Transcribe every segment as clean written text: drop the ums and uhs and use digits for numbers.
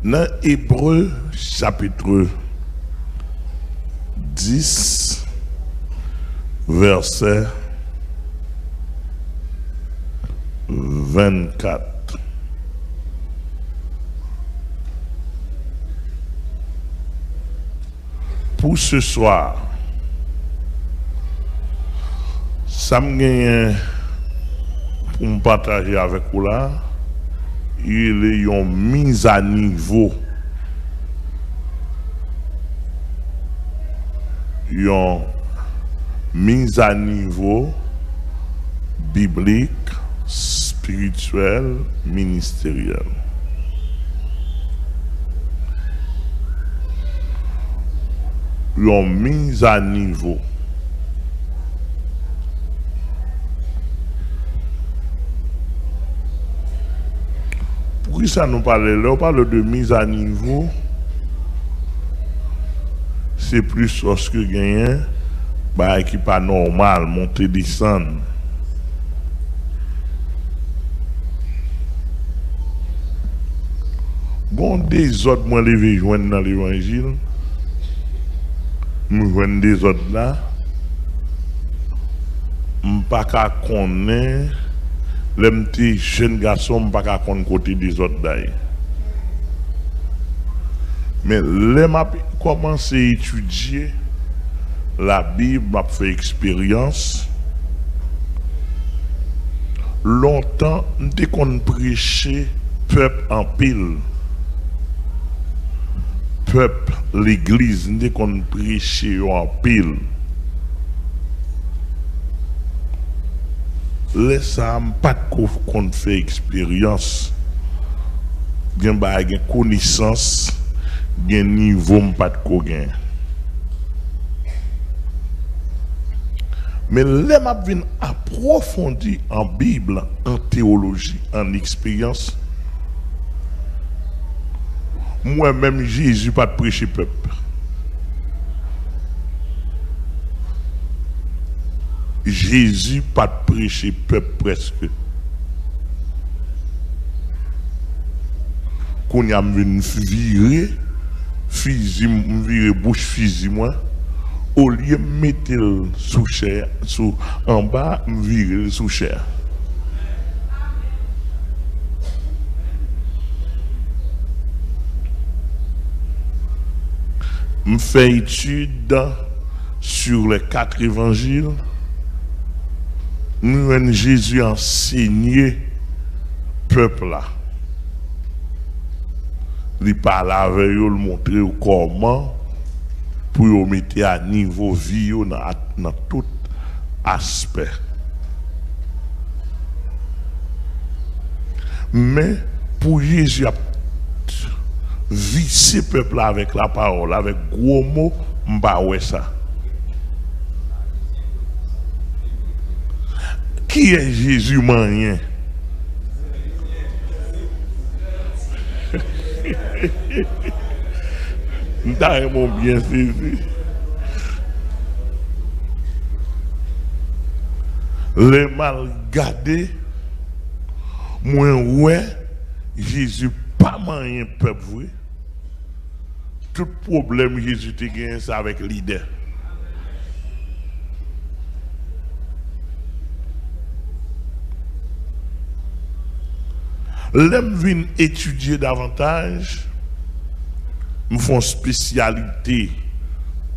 Dans Hébreu chapitre 10, verset 24. Pour ce soir, ça me gagne pour me partager avec vous là, il y a une mise à niveau. Une mise à niveau biblique, spirituelle, ministérielle. Une mise à niveau. Pourquoi ça nous parle là? On parle de mise à niveau. C'est plus lorsque gagne, bah, qui pas normal, monter, descendre. Bon, des autres, moi, les joindre dans l'évangile. Je joindre des autres là. Je ne sais pas connaître. Les petits jeunes garçons, je ne sais pas connaître côté des autres d'ailleurs. Mais les m'a commencé à étudier la Bible, m'a fait expérience. Longtemps, dès qu'on prêchait peuple en pile, peuple, l'église, dès qu'on prêchait en pile, laissez-moi pas qu'on fait expérience, bien connaissance. Gen niveau pas de cogain. Mais les m'a vinn approfondir en Bible, en théologie, en expérience. Moi-même Jésus pas de prêcher peuple. Jésus pas de prêcher peuple presque. Qu'on y a venu virer fusil, virer bouche fusil moi, au lieu de mettre sous chair, sous en bas, virer sous chair. Je fais étude sur les 4 évangiles. Nous Jésus enseigné peuple là. Il parle avec eux, il montre comment pour mettre à niveau vie dans tout aspect. Mais pour Jésus visser le peuple avec la parole, avec gros mots, je ne sais pas ça. Qui est Jésus moyen? Nous avons bien saisi. Les mal gardés, moi, ouais, Jésus pas moyen peuple vrai. Tout problème Jésus te gagne, c'est avec l'idée. L'homme vient étudier davantage, nous font spécialité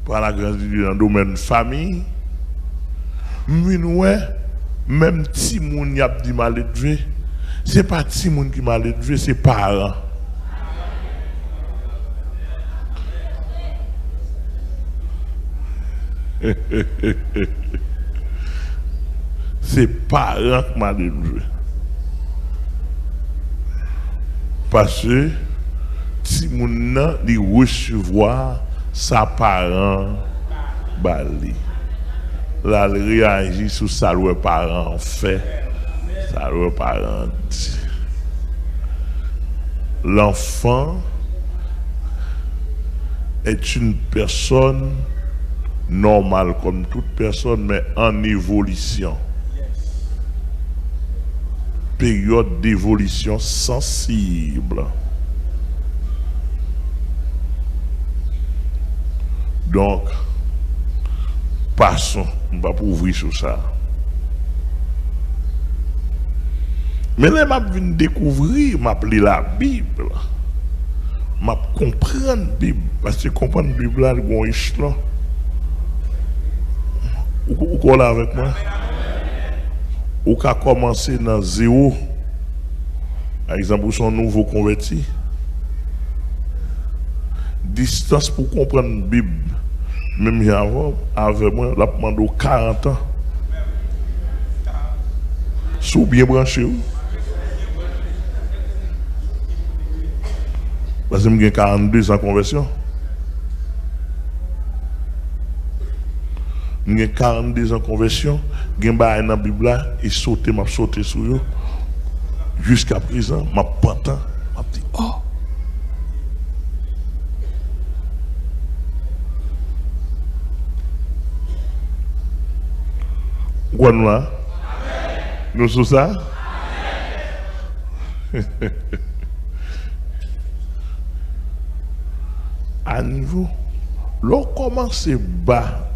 par la grâce de Dieu dans le domaine famille. Ouais, même si moun y a dit mal élevé, c'est pas si moun qui mal élevé, c'est parents. C'est parents qui mal élevé. Parce que si moun nan li recevoir sa parent bali. Là, il réagit sur ça le parent fait, ça le parent dit. L'enfant est une personne normale comme toute personne, mais en évolution. Période d'évolution sensible. Donc, passons, on va pour ouvrir sur ça. Mais là, je viens découvrir, je lis la Bible. Je comprends la Bible. Parce que comprendre la Bible, là, il y a un échelon. Vous êtes là avec moi? Vous pouvez commencer dans zéro. Par exemple, vous sont nouveau converti. Distance pour comprendre la Bible, même avant, avec moi, la demande 40 ans. Sous bien branché. Parce que j'ai 42 ans de conversion. J'ai 42 ans de conversion. J'ai dans la Bible et sauté, m'a sauté sur eux. Jusqu'à présent, m'a pantant, m'a dit oh. Quoi nous là? Nous sommes ça? À niveau, l'on commence bas.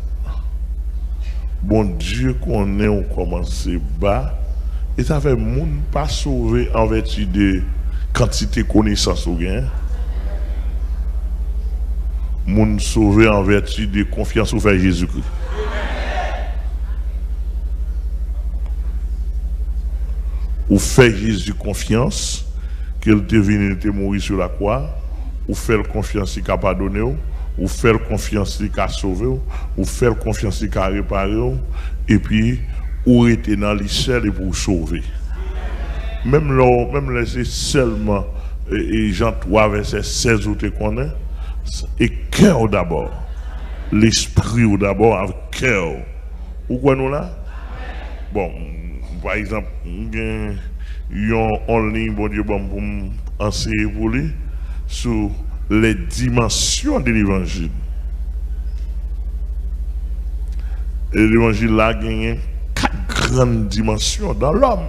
Bon Dieu qu'on est, on commence bas. Et ça fait moun pas sauvé en vertu de quantité de connaissances ou gain. Moun sauvé en vertu de confiance au fait Jésus-Christ. Ou fait Jésus confiance, qu'il te venu te mourir sur la croix, ou faire confiance qu'il a pardonné, ou faire confiance qu'il a sauvé, ou faire confiance qu'il a réparé, et puis, ou était dans l'issel et pour sauver. Même là, c'est seulement, et Jean 3, verset 16, où tu connais, et cœur d'abord, l'esprit d'abord, avec cœur. Où quoi nous là? Bon. Par exemple, il y a en ligne, bon Dieu, pour enseigner pour lui sur les dimensions de l'évangile. Et l'évangile là a gagné 4 grandes dimensions dans l'homme.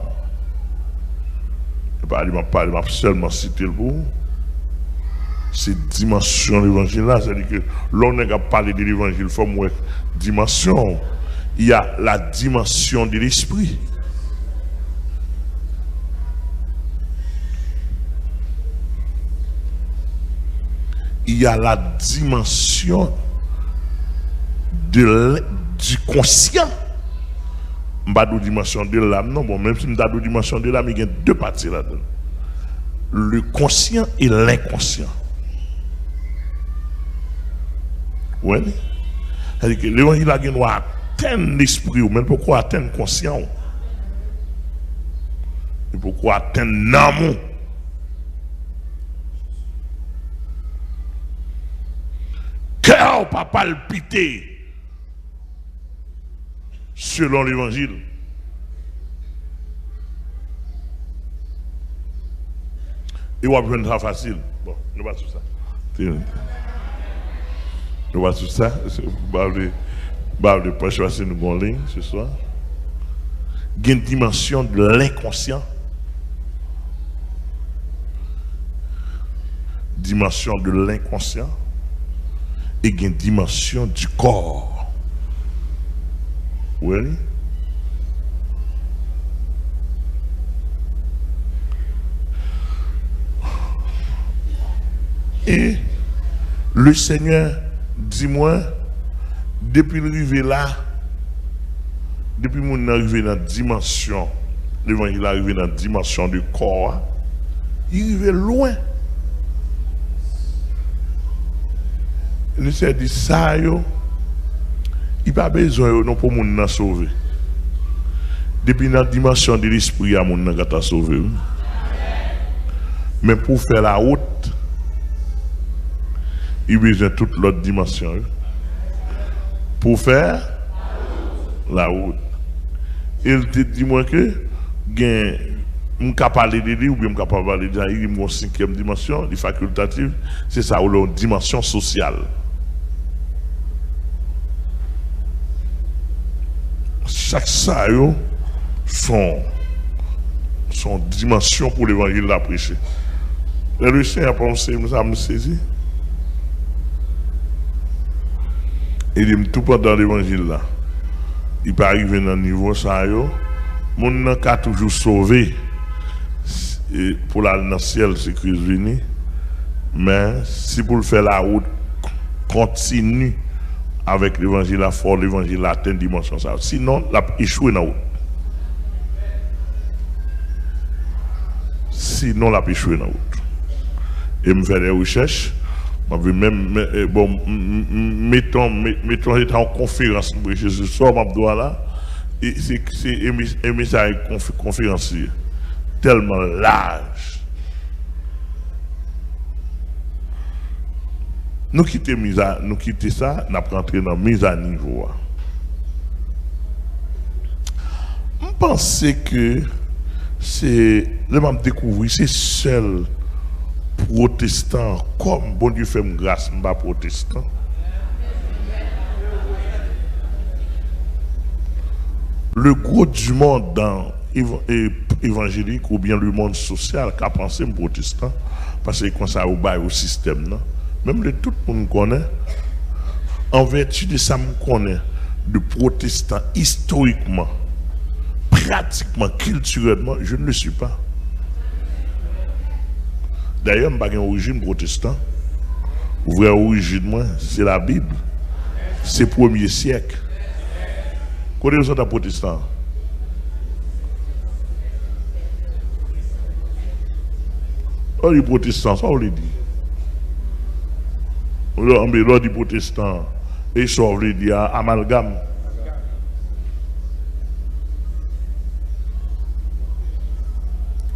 Je ne vais pas seulement citer le pour ces dimensions de l'évangile là, c'est-à-dire que l'on n'a pas parlé de l'évangile, il faut moins dimension. Il y a la dimension de l'esprit. Il y a la dimension du conscient. Je ne pas la dimension de l'âme, non. Bon, même si je la dimension de l'âme, il y a 2 parties là-dedans. Le conscient et l'inconscient. Oui. C'est-à-dire que l'évangile doit atteindre l'esprit, ou même pourquoi atteindre le conscient. Et pourquoi atteindre l'amour. Cœur pas palpiter selon l'évangile. Et on va prendre ça facile. Bon, nous va tout ça. Nous va tout ça. Pas choisir nous bonne ligne ce soir. Il y a une dimension de l'inconscient. Dimension de l'inconscient. Et il y a une dimension du corps. Oui. Et le Seigneur, dis-moi, depuis l'arrivée là, depuis mon arrivé dans la dimension, l'évangile est arrivé dans la dimension du corps, il est arrivé loin. Le Seigneur dit ça, il n'y a pas besoin non pour nous sauver. Depuis la dimension de l'esprit, il y a mon qui sauvé. Mais pour faire la route, il y a besoin de toute l'autre dimension. Pour faire la route. Il te dit moi que je suis capable de lui ou bien je suis capable de lui dire il y a une 5e dimension, les facultatives, c'est ça, ou une dimension sociale. Chaque ça, son dimension pour l'évangile de prêcher. Le Seigneur a pensé, nous avons saisi. Et il tout pendant l'évangile là. Il peut arriver dans le niveau ça, mon n'a qu'à toujours sauvé pour aller dans le ciel, c'est Christ venu. Mais si pour faire la route, continue avec l'évangile là, fort l'évangile là, atteint dimension ça. Sinon, il a échoué dans la route. Sinon, il a échoué dans la route. Et me faire des recherches. Même, bon, mettons en conférence, je sors ma là, et c'est un message conférencier, tellement large. Nous quittons ça, nous rentrons dans la mise à niveau. Je pense que c'est, le même découvrir, c'est seul. Protestant, comme bon Dieu fait grâce, je ne suis pas protestant. Le gros du monde dans évangélique ou bien le monde social qui a pensé protestant, parce que comme ça au système. Non? Même le tout le monde connaît, en vertu de ça, me connaît de protestant historiquement, pratiquement, culturellement, je ne le suis pas. D'ailleurs, je n'ai pas d'origine protestante. Vraie origine, moi, c'est la Bible. C'est le 1er siècle. Quand vous êtes protestant? On dit protestant, ça on le dit. On dit protestant. Et ça on le dit amalgame.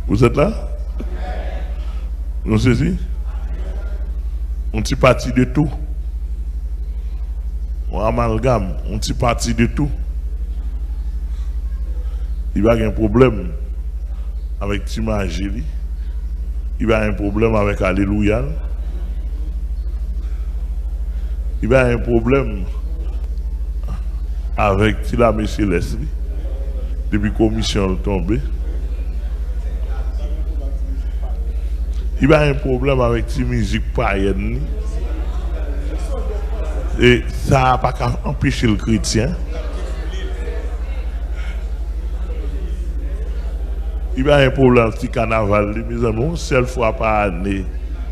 Vous êtes là? Nous saisissons? On petit parti de tout. On amalgame, on petit parti de tout. Il va y avoir un problème avec Timagélie. Il va y avoir un problème avec Alléluia. Il va y avoir un problème avec Tilamé Céleste. Depuis que la commission est tombée. Il y a un problème avec la musique païenne. Et ça n'a pas qu'à empêcher le chrétien. Il y a un problème avec le carnaval, mes amis, une seule fois par année.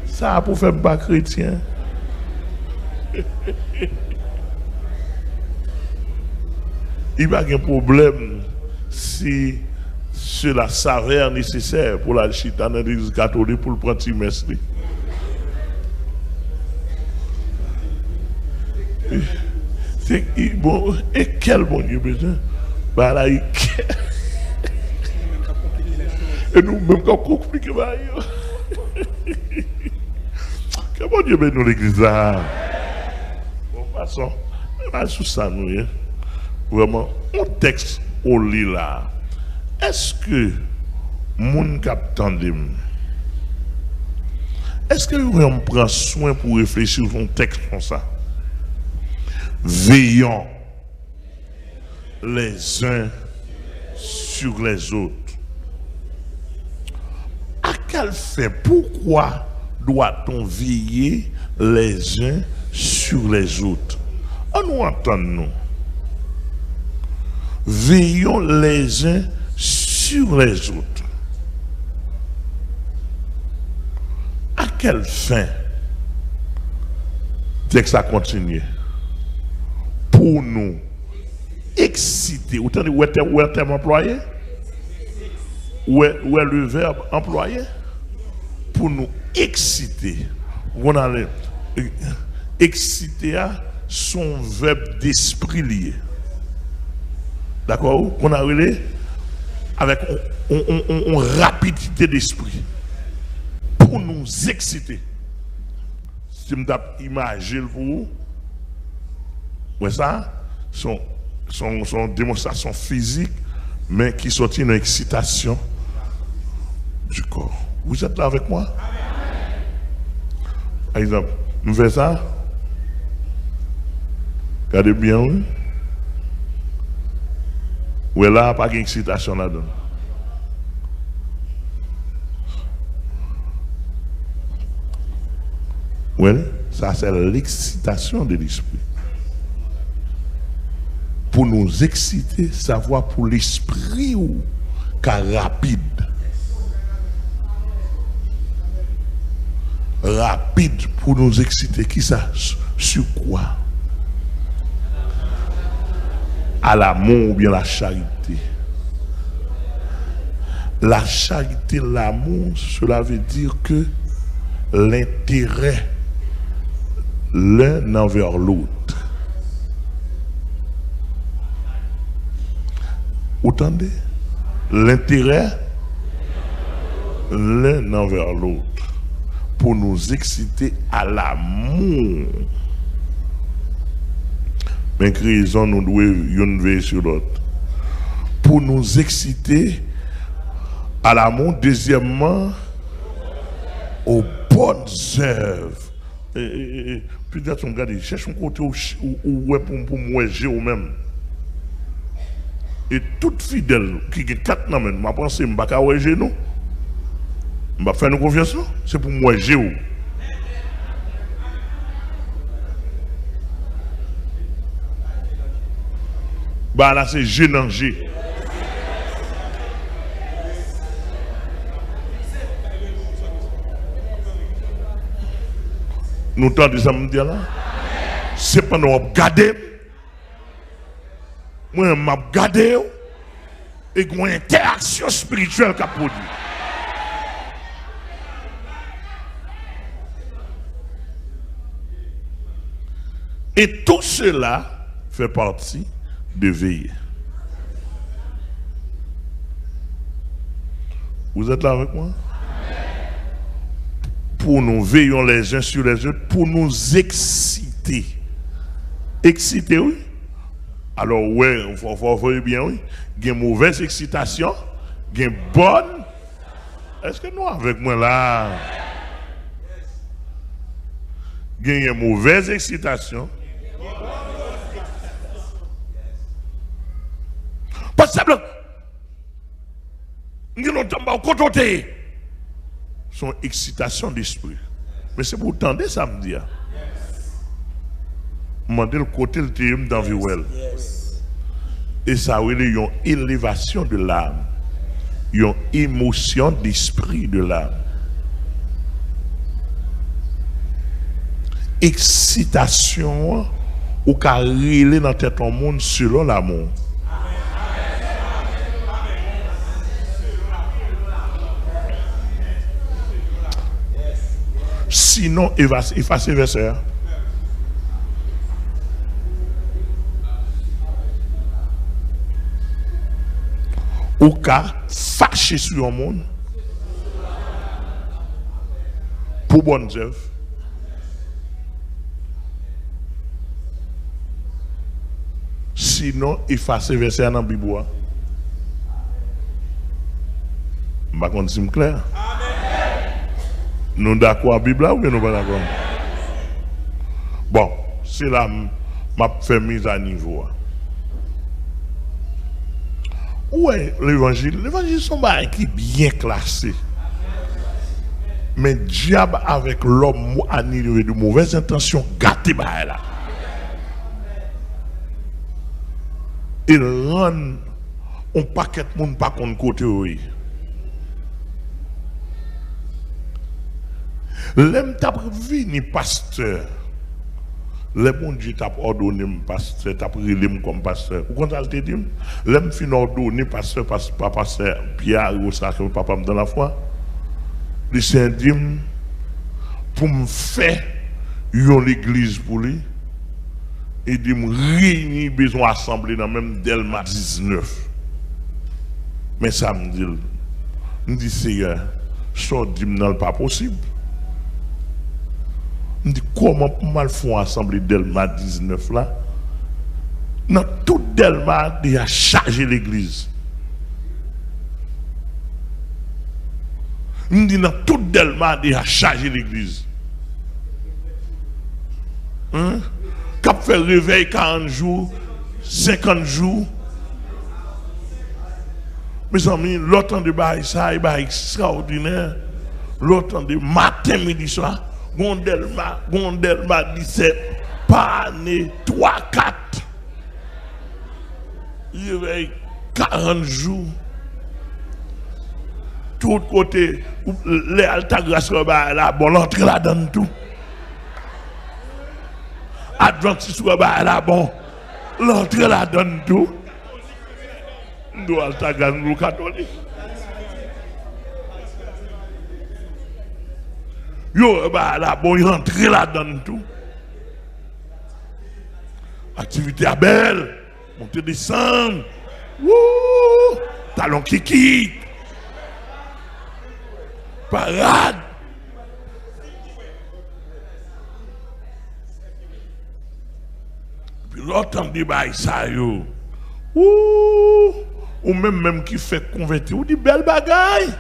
Ça a pour faire pas chrétien. Il y a un problème si cela s'avère nécessaire pour la chita dans l'église catholique pour le prendre trimestre. Bon, et quel bon Dieu besoin? Bah là, et nous même quand on complique, que bon Dieu bénisse l'église là. Bon, passons. Pas sous ça, nous, vraiment, un texte au lit là. Est-ce que mon capitaine, est-ce que on prend soin pour réfléchir sur un texte comme ça? Veillons les uns sur les autres. À quel fait? Pourquoi doit-on veiller les uns sur les autres? On nous entend, nous. Veillons les uns sur les autres. À quelle fin? Texte a continué. Pour nous exciter. Vous entendez où est le terme employé? Où est le verbe employé? Pour nous exciter. On a exciter à son verbe d'esprit lié. D'accord? On a relé avec une rapidité d'esprit pour nous exciter. Si je m'imagine pour vous, ouais, ça, son démonstration physique, mais qui sortit une excitation du corps. Vous êtes là avec moi? Par exemple, nous faisons ça. Regardez bien, oui. Ou là, pas d'excitation là-dedans. Oui, ça c'est l'excitation de l'esprit. pour nous exciter, savoir pour l'esprit ou car rapide. Rapide pour nous exciter. Qui ça? Sur quoi? À l'amour ou bien la charité. La charité, l'amour, cela veut dire que l'intérêt l'un envers l'autre. Vous entendez? L'intérêt l'un envers l'autre pour nous exciter à l'amour. Mais raison nous devons une veille sur l'autre. Pour nous exciter à l'amour, deuxièmement, aux bonnes œuvres. Peut-être on regarde, cherche un côté où pour moi j'ai ou même. Et toute fidèle qui a 4 ans, je pense que je ne vais pas faire nous. Je vais faire nous confiance, non? C'est pour moi j'ai ou. Bah là c'est G dans G. Nous t'entendons ça me dire là? C'est pas nous regarder. Moi je m'a regardé et une interaction spirituelle qui a produit. Et tout cela fait partie de veiller. Vous êtes là avec moi? Pour nous veillons les uns sur les autres, pour nous exciter. Exciter, oui. Alors, ouais, il faut voir bien, oui. Il y a une mauvaise excitation, il y a une bonne. Est-ce que nous, avec moi là, il y a une mauvaise excitation? Pas simple. Nous ne sommes pas contentés. Son excitation d'esprit. Mais c'est pour tendre ça me dit. Mandez le côté le thème d'environ. Et ça a une élévation de l'âme. Une émotion d'esprit de l'âme. Excitation ou carré dans tête au monde selon l'amour. Sinon, effacez verset. Ou cas fâché sur le monde pour bonnes œuvres. Sinon, effacez verset dans la Bible. Je ne sais pas si c'est clair. Nous d'accord avec la Bible ou bien nous pas d'accord? Bon, c'est là que je fais mise à niveau. Ouais, l'évangile sont qui bien classés. Mais diable avec l'homme annulé de mauvaises intentions gâté là. Il rend un paquet de monde pas contre côté oui. L'homme t'a venu pasteur. Le bon Dieu t'a ordonné pasteur, t'a pris comme pasteur. Vous comprenez dit? L'homme fin ordonné pasteur, pas pasteur Pierre ou ça que papa me donne la foi. Le Saint dit pour me faire une église pour lui. Et dit me réunir besoin assembler dans même Delma 19. Mais ça me dit Seigneur, ça dit non pas possible. Je dis comment mal font assembler Delma 19 là? Dans tout Delma, il a chargé l'église. Je dis dans tout Delma, il a chargé l'église. Hein? Cap fait réveil 40 jours, 50 jours. Mes amis, l'autre de bail, ça est extraordinaire. L'autre de matin, midi, soir. Gondelma 17, Pané 3, 4. il réveille 40 jours. Tout côté, les alta grâce là, bon, l'entrée là-dedans tout. Adventiste là, bon, l'entrée là-dedans tout. Nous alta grâce, nous catholiques. Yo, là, bon, il rentre là-dedans tout. Activité à belle, monter, descendre. Wouh! Talon kiki. Parade. Puis l'autre dit, bah, ça, yo. Ouh! Ou même qui fait convertir, ou dit belle bagaille.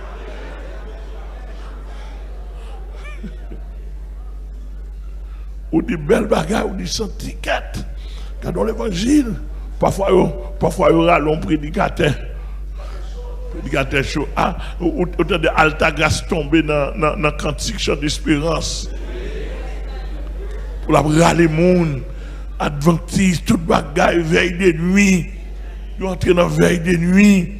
Ou dit belle bagaille, ou dit santiquette. Quand dans l'évangile, parfois il y aura l'homme prédicateur. Prédicateur chaud. Ah, autant de alta grâce tomber dans le cantique chant d'espérance. Pour la râler le monde, adventiste, toute bagaille, veille de nuit. Ils entrent dans la veille de nuit.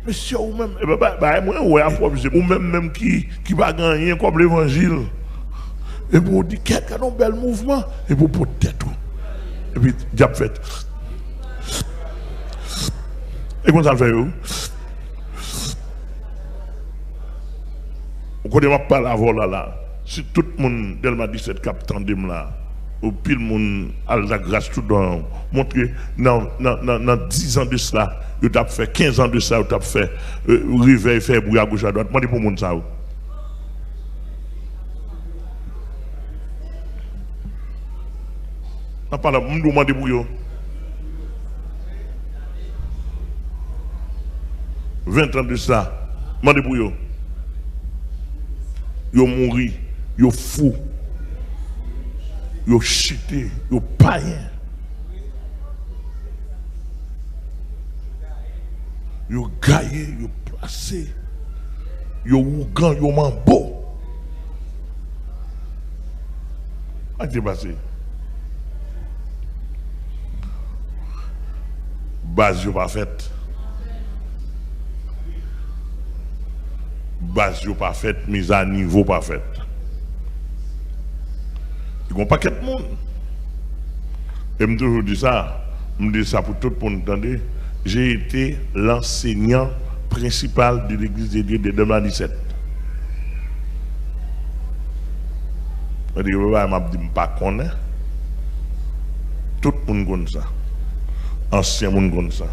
Mais si ou même, ou même qui va gagner comme l'évangile. Et pour dire quelqu'un a un bel mouvement, et pour peut-être. Et puis, diable fait. Et comment ça le fait, vous? Vous connaissez pas la voix là. Si tout le monde, dès le 17 cap tandem là, ou pile le monde a la grâce tout dans, montrer, dans 10 ans de cela, vous avez fait 15 ans de ça, vous avez fait réveil, faire bruit à gauche à droite. Moi, je pour le monde ça. On parle de monde de bouillon. 20 ans de ça, monde bouillon. Yo mouri, yo fou, yo chité, yo païen. Yo gaillé, yo placé, yo ougan, yo mambo. Qu'est-ce qui s'est passé? Base yo pas faite. Base yo pas faite, mise à niveau pas faite. Il y a un paquet de monde. Et je toujours dis ça, je dis ça pour tout le monde entendre. J'ai été l'enseignant principal de l'église de Dieu de 2017. Je dis, je ne pas connaître. Tout le monde connaît ça. Ancien monde connaît ça.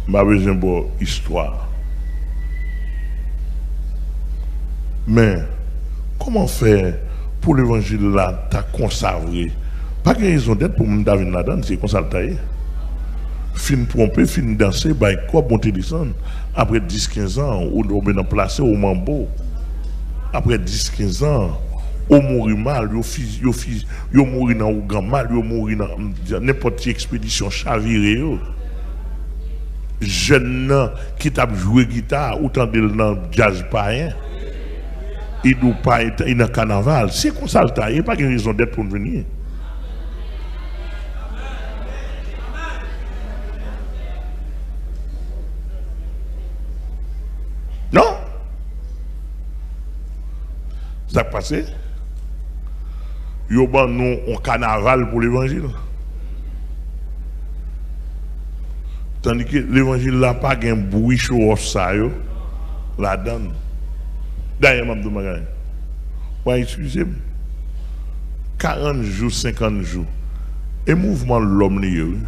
Je n'ai pas besoin de histoire. Mais, comment faire pour l'évangile là, t'as conservé? Pas de raison d'être pour me David là-dedans, c'est comme ça le taille. Fin tromper, fin danser, bah, quoi, monter descendre. Après 10-15 ans, on est placé au mambo. Après 10-15 ans, on mourit mal, on mourit dans le grand mal, on mourit dans n'importe quelle expédition chavirée. Jeune qui t'a joué guitare, autant de dans jazz païen. Il ne pas être dans carnaval. C'est comme ça le taille, il n'y a pas de raison d'être pour venir. Non? Ça passe? Yo ban nous un carnaval pour l'évangile. Tandis que l'évangile n'a pas un bruit chaud ça la donne. D'ailleurs, je me dis, excusez-moi, 40 jours, 50 jours, et mouvement de l'homme,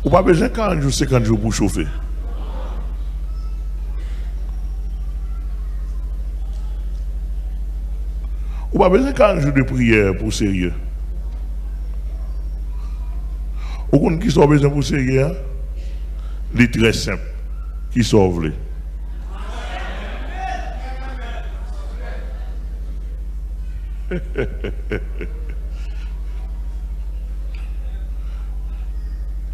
ou pas besoin de 40 jours, 50 jours pour chauffer. Ou pas besoin de 40 jours de prière pour sérieux. Ou qu'on qui sont besoin pour sérieux, c'est très simple. Qui sauve les.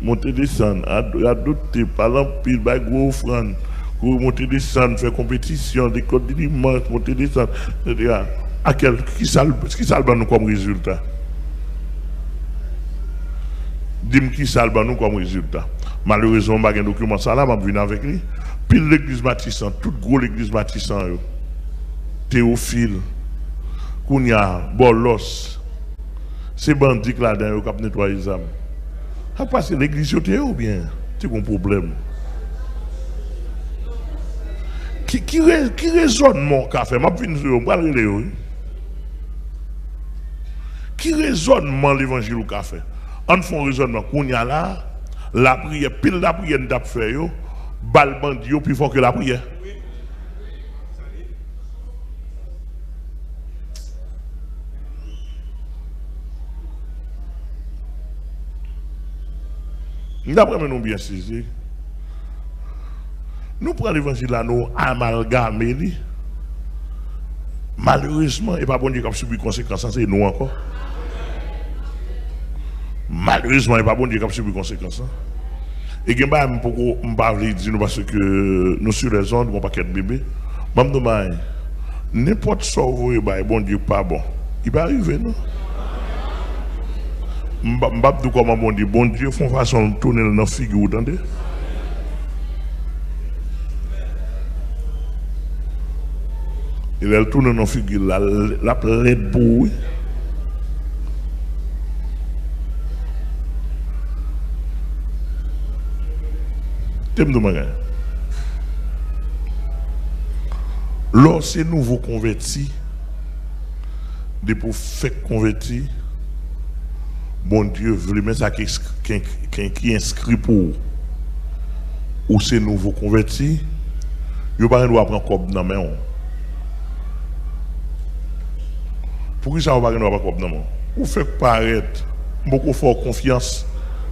Monter descendre, adopter, parlant pile, bah gros offrande, monter descendre, faire compétition, des codes de dimanche, monter descendre, etc. À quel qui ça nous comme résultat? Dis-moi qui ça le nous comme résultat. Malheureusement, pas un document ça là, je viens avec lui. Puis l'église Matissan, toute grosse l'église Matissan, Théophile, Kounia, Bolos, c'est bandits là-dedans qui ont nettoyé les âmes. À part c'est l'église ou bien, c'est un problème. Qui raisonnement qu'a fait? Qui raisonnement l'évangile qu'a fait? En font raisonnement qu'on y a là, la prière, pile la prière n'a pas fait, bal bandi, plus fort que la prière. D'après nous bien saisi, nous prenons l'évangile là, nous amalgamer. Malheureusement, et pas bon Dieu qui a subi conséquences, c'est nous encore. Malheureusement, il n'y a pas bon Dieu qui a subi conséquences. Et je ne vais pas dire parce que nous sur les ondes, nous pas de bébé. Je me demande, n'importe ce que vous voyez, bon Dieu pas bon. Il va arriver, non? Je ne vais pas dire comment bon Dieu font façon de tourner dans la figure, vous entendez? Il tourne dans la figure, la plaide pour. Lorsque nouveau converti, des prophètes convertis, bon Dieu veut mettre ça qui inscrit pour ou ces nouveaux convertis, il n'y a pas de prendre comme dans la main. Pour qui ça, on ne va pas prendre comme dans la main? Vous faites paraître beaucoup fort confiance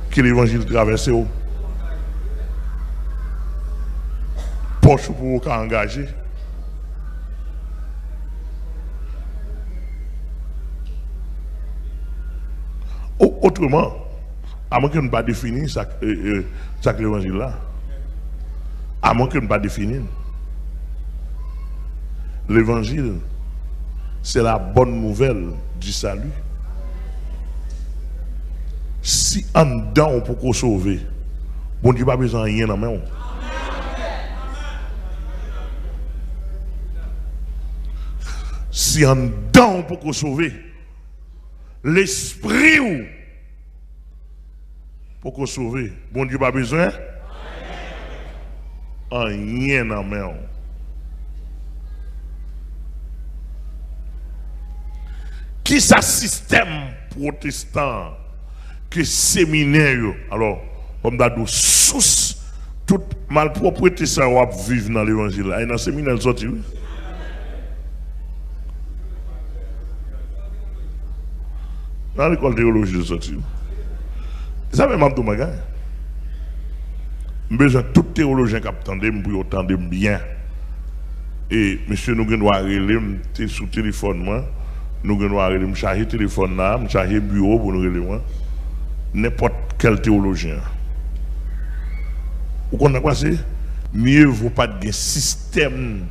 que l'évangile traverse. Poche pour vous engager. Autrement, à moins que nous ne pas définir ça que l'évangile là, à moins que nous ne pas définir, l'évangile, c'est la bonne nouvelle du salut. Si en dedans on peut sauver, bon Dieu n'a pas besoin de rien dans la main. Si en dedans on peut sauver, l'esprit ou pour sauver, bon Dieu n'a pas besoin de rien dans la main. Qui ça système protestant que séminaire, alors comme d'adou sous toute malpropreté ça va vivre dans l'évangile là, et dans le séminaire sorti. Dans l'école théologie de sortir. Ça même Abdou Maga. J'ai besoin de tout théologien qui attendait pour entendre bien. Et monsieur nous doit relayer sous téléphone moi, nous doit relayer me charger téléphone là, me charger bureau pour nous relayer moi. N'importe quel théologien. Vous connaissez quoi c'est? Mieux vaut pas de système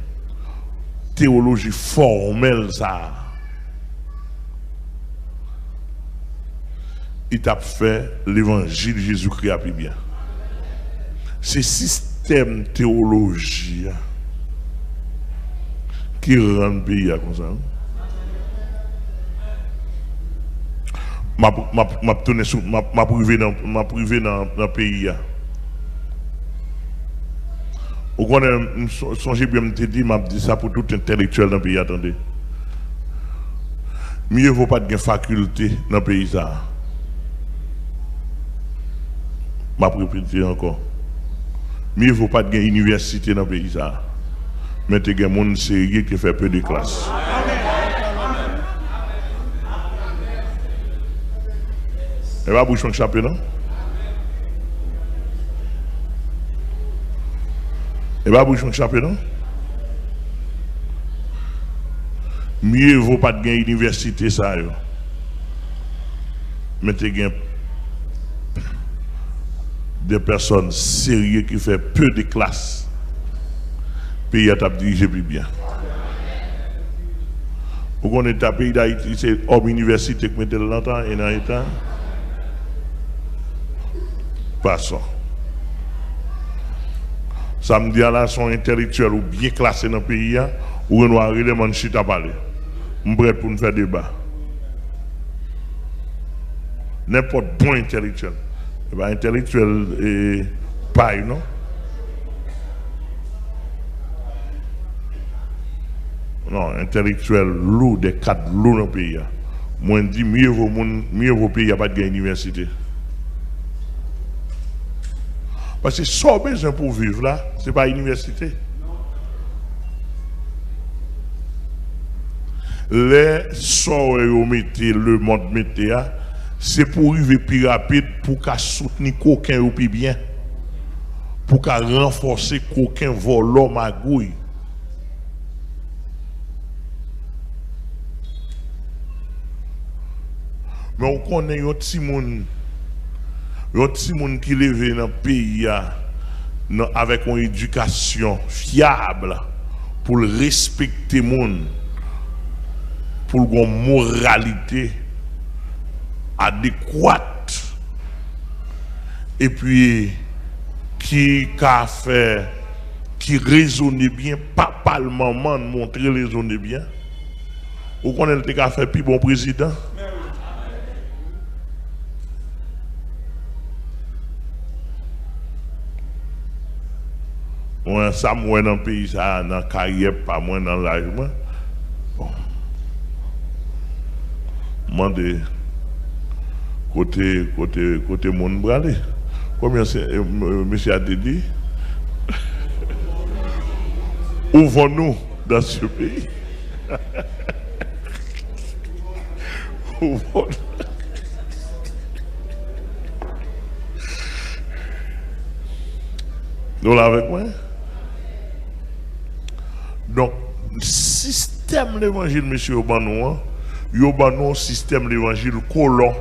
théologie formel ça. Il t'a fait l'évangile de Jésus-Christ à plus bien. C'est système théologie qui rend le pays comme ça. Ma privé dans le pays. Vous connaissez, songez bien, me dit, m'a dit ça pour tout intellectuel dans le pays. Attendez. Mieux vaut pas de faculté dans le pays. Ma répéter encore. Mieux vaut pas de université dans le pays. Mais il y a des gens sérieux qui fait peu de classes. Et va boucher un chapeau, non? Et va boucher un chapeau, non? Mieux vaut pas de université, ça. Mais il y a des personnes sérieuses qui font peu de classes. Pays à diriger plus bien. Vous connaissez le pays d'Haïti, c'est hors université qui mettait longtemps et dans l'État. Passons. Ça me dit là, son intellectuel ou bien classé dans le pays, ou on va arriver à chita parler. Je suis prêt pour nous faire débat. N'importe bon intellectuel. Et bien, intellectuel et paille, non? Non, intellectuel lourd, des cadres lourds dans le pays. Moi, je dis, mieux vaut pays, il n'y a pas de université. Parce que ce qu'on a besoin pour vivre là, ce n'est pas l'université. Les sorts et mettez le monde mettez, c'est pour arriver plus rapide, pour qu'à soutenir coquin ou plus bien, pour qu'à renforcer coquin volant magouille. Mais on connaît un petit monde qui lève dans le pays avec une éducation fiable pour respecter le monde, pour une moralité adéquate, et puis qui a fait, qui raisonne bien, pas le moment de montrer raisonner bien. Vous connaissez le qui a fait plus bon président? Moi, ça, moi, dans le pays, ça, dans la carrière, pas moi, dans l'âge. Bon. Moi, de côté monde bralé. Combien c'est, monsieur a dit? Ouvrons-nous dans ce pays. Ouvrons-nous. Nous l'avons avec moi? Donc, système l'évangile, monsieur Obanou, Yobanou, système l'évangile colon.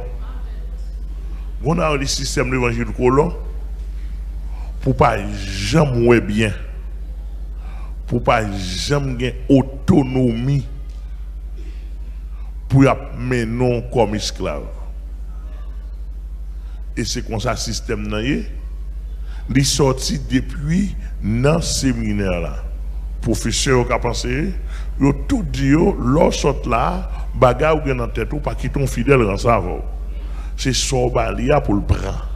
On a le système l'évangile colon pour pas jamais bien, pour pas jamais gagner autonomie, pour mener comme esclave. Et c'est comme ça le système n'a y est. Il est sorti depuis dans le séminaire là. Professeur qui a pensé, il a tout dit, lorsque là, bagarre ou dans tête ou pas quitter ton fidèle dans sa voix. C'est son balia pour le prendre.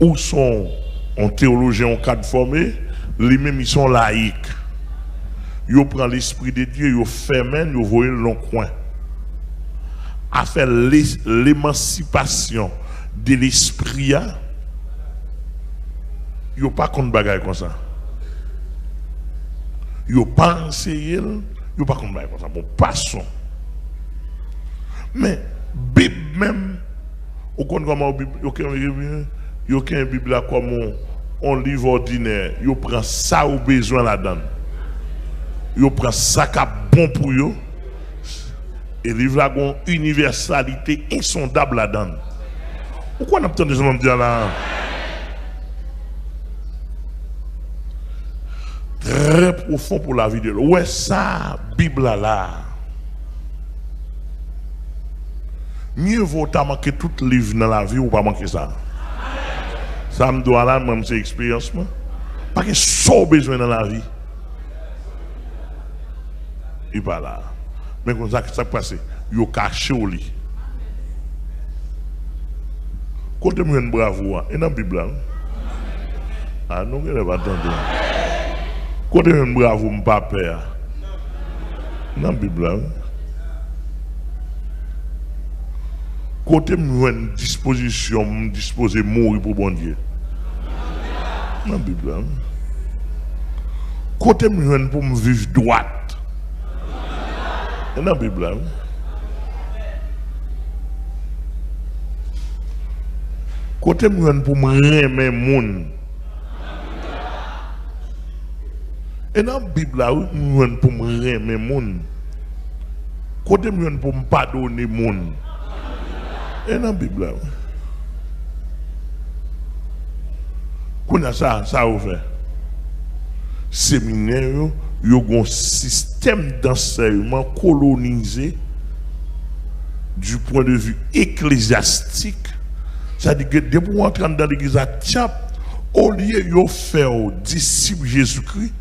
Où sont en théologien en cadre formé, les mêmes ils sont laïcs. Ils prennent l'esprit de Dieu, ils ferment, ils voient le coin. À faire l'émancipation de l'esprit, ils n'ont pas contre bagaille comme ça. Ils n'ont pas enseigné, ils n'ont pas contre bagaille comme ça. Bon, passons. Mais, Bible même, au compte comment Bible, il y a aucun Bible là comme un livre ordinaire. Ils prennent ça au besoin là-dedans. Ils prennent ça qui est bon pour eux. Et le livre a une universalité insondable là-dedans. Pourquoi on a entendu ce monde dire là? Très profond pour la vie de l'homme. Ouais, ça, Bible là. Mieux vaut ta manquer tout livre dans la vie ou pas manquer ça. Ça me doit là, même c'est expérience. Parce que ça besoin dans la vie. Il pas là. Mais comme ça, ça passe, il a caché au lit. Quand tu me bravo, et dans la Bible, ah non, il n'est pas attendu. Quand tu me bravo, je ne pas peur. Dans la Bible, quand tu me une disposition, je disposé mourir pour bon Dieu. Dans la Bible, quand tu me pour me vivre droite. Dans la Bible, côté moi pour me remettre monde. Et dans la Bible, moi pour me remettre monde. Côté moi pour me pardonner monde. Et dans la Bible, qu'on a ça ouvert. Séminaire, il y a un système d'enseignement colonisé du point de vue ecclésiastique, ça dit que dès pour entrer dans l'église à Tiap, au lieu de faire aux disciples Jésus-Christ,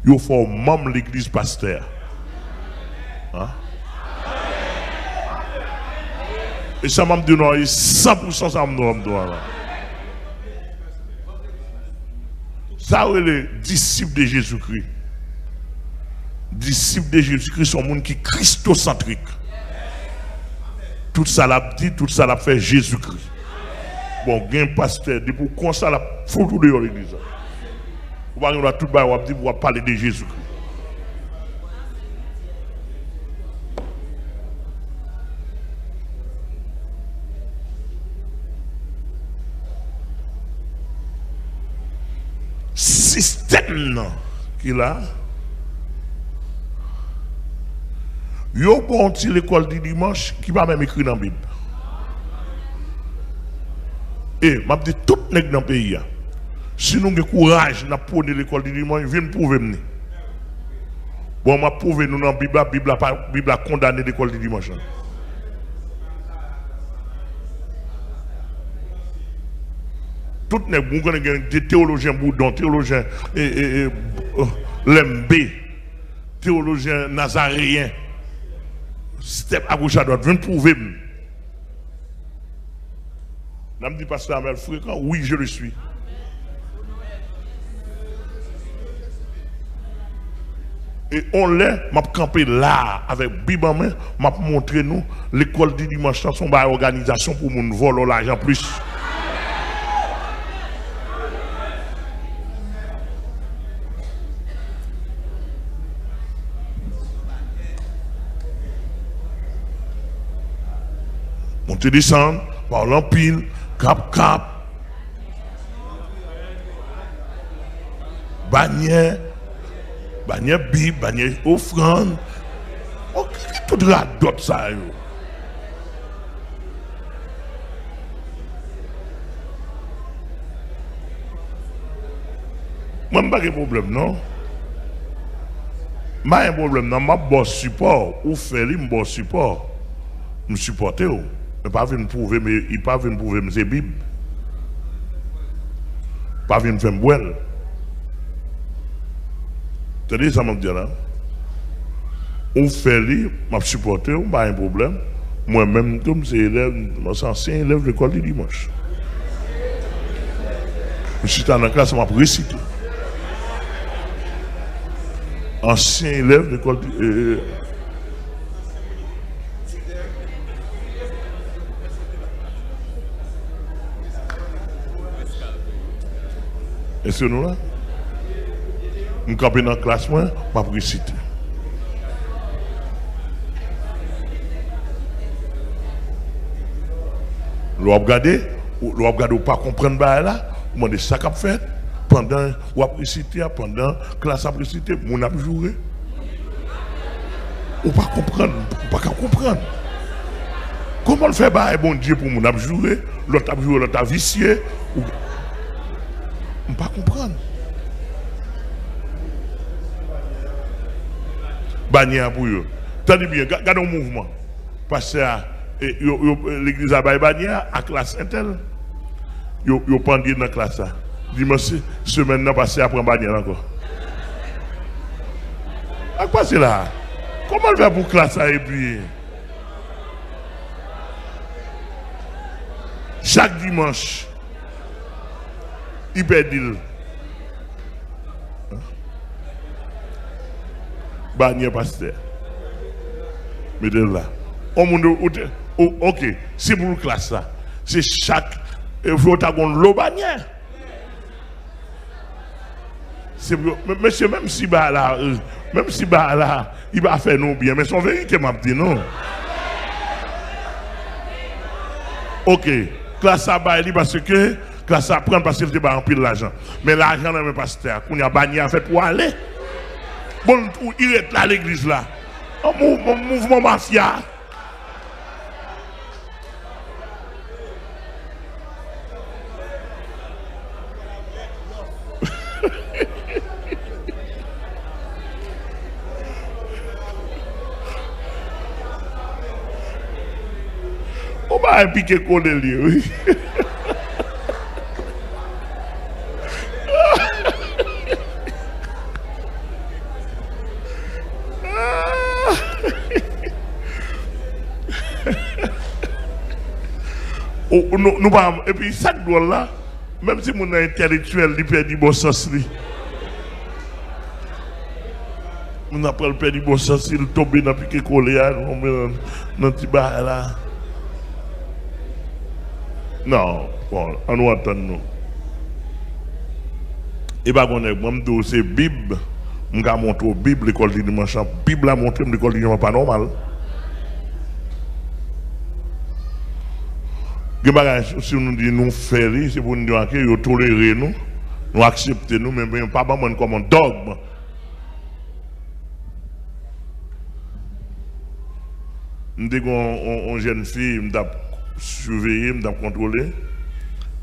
ils font membre de l'église pasteur. Hein? Et ça m'a dit non, 100% ça m'a dit non. Ça, c'est les disciples de Jésus-Christ. Disciples de Jésus-Christ sont des gens qui sont christocentriques. Tout ça l'a dit, tout ça l'a fait Jésus-Christ. Bon, il y a un pasteur, depuis qu'on ça l'a foutu de l'église. On va tout le monde dire pour parler de Jésus-Christ. Système qu'il a, il y a bon l'école du dimanche qui va même écrire dans la Bible. Et je dis tout le monde dans le pays, si nous avons courage de prendre l'école du dimanche, viens prouver. Bon, je prouve nous dans la Bible a condamné l'école du dimanche. Tout le monde, des théologiens Boudon, théologiens Lembé, théologiens nazaréens, step à gauche à droite, viens prouver. Je me dis, pasteur Amel fréquent, oui, je le suis. Et on l'a, m'a campé là, avec Bible en main, m'a montré nous, l'école du dimanche, son une organisation pour nous voler l'argent plus. Monter descendre, par l'empile, cap, bannière, Bible, bannière offrande. Ok, tout là d'autres ça. Moi, je n'ai pas de problème, non? Je n'ai pas de problème, non? Je bon support, ou faire un bon support. Je supporte. Je ne pas venir prouver, mais il ne pas venir prouver, mais c'est Bible. Pas venir faire boire. Tu dis ça, m'a dit là. On fait lui, m'a supporté, pas un problème. Moi-même, comme c'est élève, je ancien élève de l'école du dimanche. Je suis dans la classe, m'a récité. Ancien élève de l'école du Est-ce que nous là? Je suis dans la classe, je vais réciter. Vous regardez, ou pas comprendre là, vous demandez ça qu'a fait pendant ou après réciter, pendant la classe après réciter, mon a joué. Ou pas comprendre, ou pas comprendre. Comment le fait bah bon Dieu pour mon a joué, l'autre a joué, l'autre a vicié, ou on pas comprendre. Bannière pour eux. Tenez bien, regardez le mouvement. Parce que l'église a bannière à classe intel. Yo pendu dans la classe. Dimanche, semaine n'a passé après bannière encore. À quoi c'est là? Comment on fait pour classe et puis chaque dimanche, il perd. Bannière pasteur. Mettez là. Ok, c'est pour la classe là. C'est chaque protagoniste l'eau bannière. Monsieur, même si là, il va faire nous bien, mais son vérité m'a dit non. Ok, classe à bailler parce que classe à prendre parce qu'il était en pile l'argent. Mais l'argent n'est même pas pasteur. Qu'on y a bannière fait pour aller. Bon, il est là à l'église là. Un mouvement mafia. Ah, et puis que collé lui, oui. Nous pas et puis chaque doigt là, même si mon intellectuel il perd du bon sens lui. On a pas le perd du bon sens, il tombe dans piqué collé dans petit bar là. Non, bon, on nous attend nous. Et bah on est moi c'est Bible, on ga montrer Bible l'école du dimanche, Bible a montré l'école du dimanche pas normal. Si nous disons nous faire, c'est pour nous dire que nous tolérer nous, nous accepter nous, mais pas comme un dogme. Nous avons une jeune fille, nous avons surveillé, nous avons contrôlé,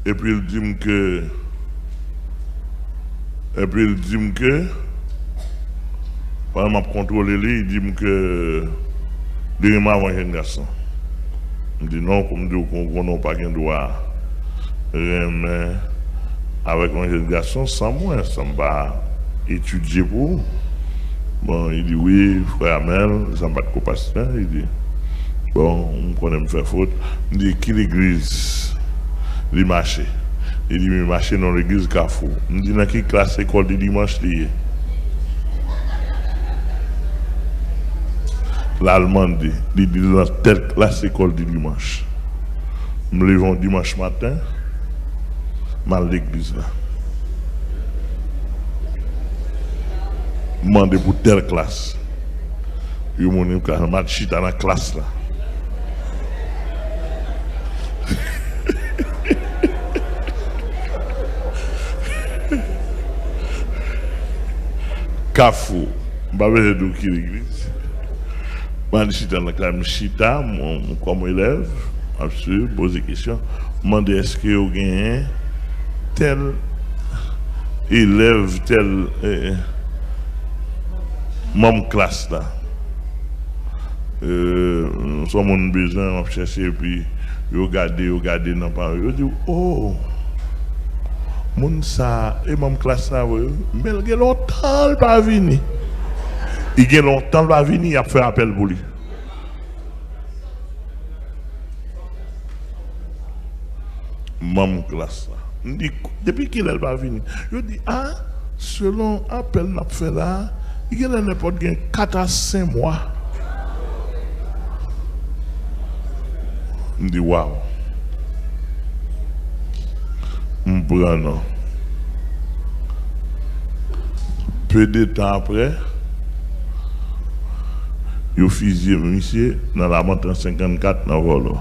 et puis il dit que, pendant que je contrôle, il dit que, il m'a envoyé un garçon. Je dis non, comme dit qu'on n'a pas de droit avec un jeune garçon, sans moi, ça ne va étudier pour. Bon, il dit oui, frère Amel, ça ne va pas de compassion. Il dit, bon, on connaît me faire faute. Il dit, qui l'église? Il marché. Il dit, il marché dans l'église Carrefour. Il dit, dans quelle classe école de dimanche lié? L'Allemand dit dans telle classe école du dimanche. Nous me levons dimanche matin, mal l'église là. Demandez pour telle classe. Il m'a dit que je suis dans la classe là. Carrefour, je ne sais pas où qui l'église. Je suis dans la classe, Chita, comme élève, absolument, pose des questions. Je me demande est-ce qu'il y a tel élève, tel même classe là. Nous sommes besoin de chercher et puis regarder dans Paris. Je dis, oh, mon ça, et même classe là, mais il y a longtemps, il pas venir. Il y a longtemps, il va venir, il a fait appel pour lui. Même classe là. Depuis qu'il va venir, je dis, ah, selon appel n'a fait là, il y a n'importe 4 à 5 mois. Je dis, waouh. Je prends non. Peu de temps après, il a fusillé monsieur dans la montagne 54 dans Volo.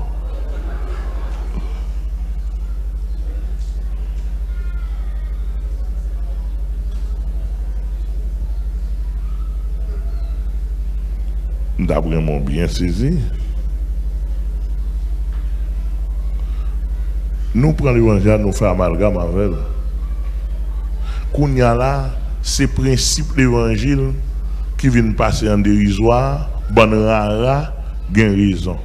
D'après mon bien saisi, nous prenons l'évangile, nous faisons amalgame avec. Qu'on y a là, c'est le principe de l'évangile qui vient passer en dérisoire, bon rara, gain raison.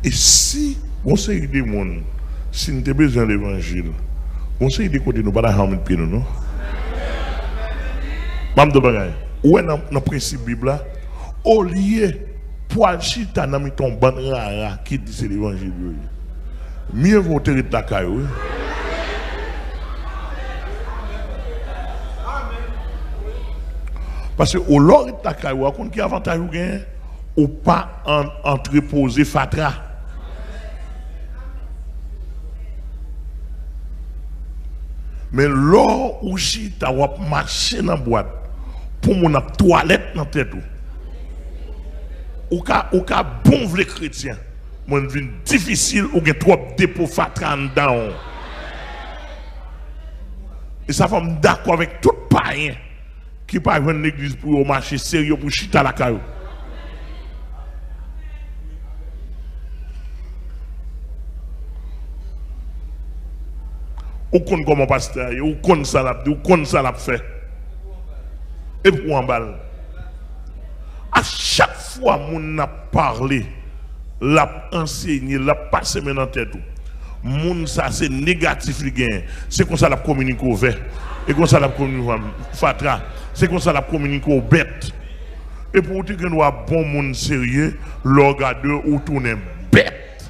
Et si on sait des gens, si nous avons besoin de l'évangile, on sait des côtés, nous ne pouvons pas ramener pied, non? Mam de bagay. Où est le principe Bible là? Au lieu pour chita dans ton bon rara qui dit c'est l'évangile. Mieux vaut te ta caillou. Parce que au lors de ta caillou, qui avantage ou gain ou pas entreposer fatra. Mais lors où chita ou marcher dans boîte pour mon toilette dans tête ou ka bon vrai chrétien mon vie difficile ou gen trop dépôt fatra dedans et ça fait d'accord avec tout païen qui pas venir l'église pour marcher sérieux pour chita la caillou ou connaît comment pasteur ou connaît ça l'a fait. Et pour en balle. À chaque fois qu'on a parlé l'a enseigné, l'a passé dans la tête. Moun ça c'est négatif li gagne. C'est comme ça l'a communiqué au vert. Et comme ça l'a communiqué au fatra. C'est comme ça l'a communiqué au bête. Et pour dire que nous avons bon monde sérieux, l'orgadeur ou tourner bête.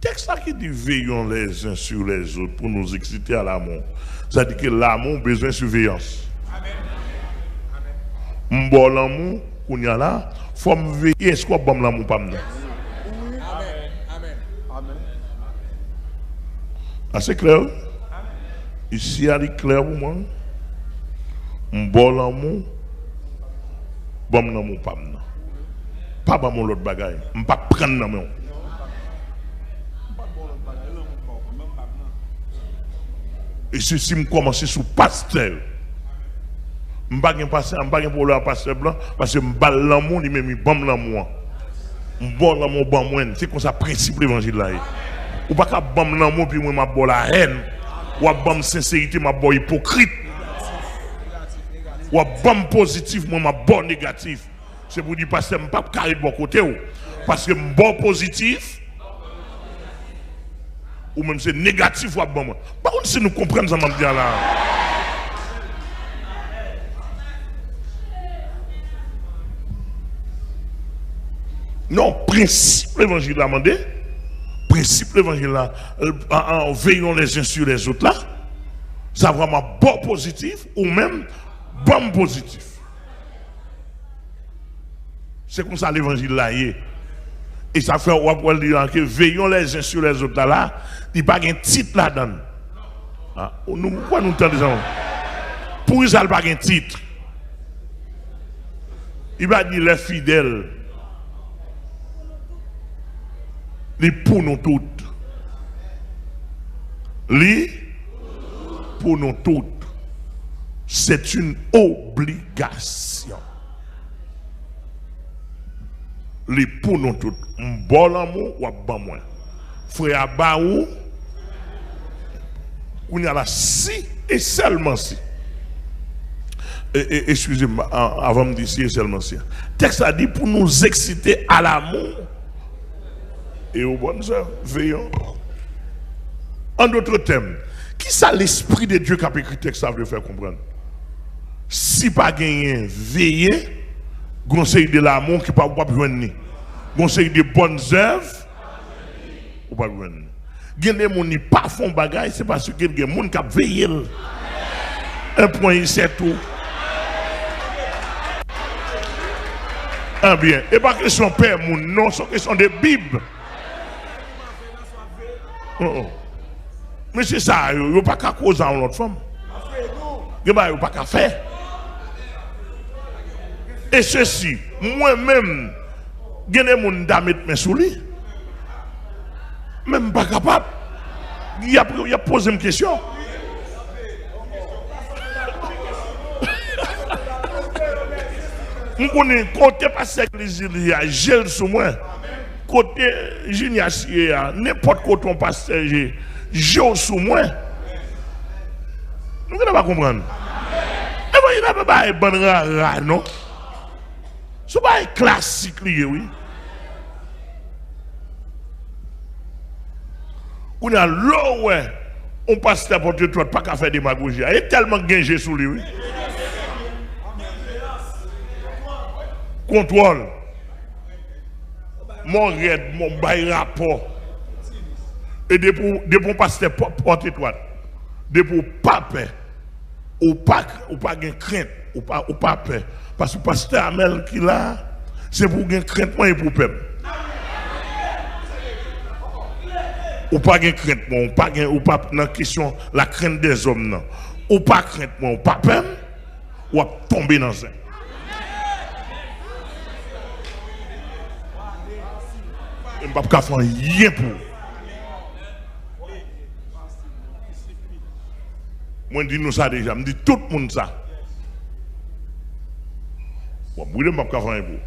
Texte là qui dit veillons les uns sur les autres pour nous exciter à l'amour. Ça dit que l'amour a besoin de surveillance. Amen. Bon l'amour, qu'on y a là, faut me veiller. Est-ce qu'on bon l'amour pas me? Amen. C'est clair? Ici, il y a clair pour moi. Bon l'amour, bon l'amour pas me. Pas bon l'autre bagaille. Je ne pas prendre l'amour. Et ceci me commence sous pasteur. Je ne vais pas pour le pasteur blanc parce que je bats l'amour, il me bon l'amour. Je bon l'amour, bon moi. C'est comme ça le principe de l'évangile là. Ou pas qu'à bon l'amour, puis moi, je la haine. Ou à bon sincérité, je bon hypocrite. Ou à bon positif, moi, je bon négatif. C'est pour dire parce que je ne peux pas carrer de bon côté. Parce que je bon positif. Ou même c'est négatif ou bon. Par contre, si nous comprenons ça, je dire là. Non, principe l'évangile là, demandé. Principe l'évangile là, en veillant les uns sur les autres là, ça vraiment bon positif ou même bon positif. C'est comme ça l'évangile là y est. Et ça fait que veillons les uns sur les autres là, il n'y a pas un titre là-dedans. Pourquoi nous entendons? Pour ça, il n'y a pas un titre. Il va dire les fidèles. Les pour nous toutes. Les pour nous toutes. C'est une obligation. Les pour nous toutes. Bon amour ou bon moins. Frère Baou, on y a là si et seulement si. Excusez-moi, avant de dire si et seulement si. Le texte a dit pour nous exciter à l'amour et aux bonnes œuvres. Veillons. En d'autres termes, qui ça l'esprit de Dieu qui a écrit le texte, ça veut faire comprendre? Si pas gagner, veiller, conseil de l'amour qui ne peut pas besoin. Conseil de bonnes œuvres, ou pas besoin. Il y a des gens qui pas font bagaille, c'est parce que il y a des gens qui veillent. Un point, c'est tout. Ah bien, et pas question de père, non, c'est question de Bible. Mais c'est ça, il n'y a pas qu'à causer en l'autre femme. Il n'y a pas qu'à faire. Et ceci, moi-même, il y a des gens qui mettent mes souliers. Même pas capable. Il a posé une question. Je connais côté pasteur il y a gel sur moi. Côté Junias, n'importe quoi ton pasteur j'ai gel sur moi. Vous ne pouvez pas comprendre. Il n'y a pas de bon rare, non? Ce n'est pas un classique, oui. On a l'eau, ouais. On passe la porte de toi, pas qu'à faire démagogie. Il est tellement gagné sous lui, oui. Contrôle. Mon raid, mon bail rapport. Et depuis passer porte étoile. Depuis pas peur. Ou pas de crainte. Ou pas peur. Parce que le pasteur Amel qui là, c'est pour gagner crainte et pour peur. Ou pas de crainte, ou pas dans la question la crainte des hommes. Non. Ou pas crainte, ou pas peur, ou tomber dans ça. Je ne peux pas faire rien pour. Moi, je dis nous ça déjà, je dis tout le monde ça. Je ne peux pas faire rien pour.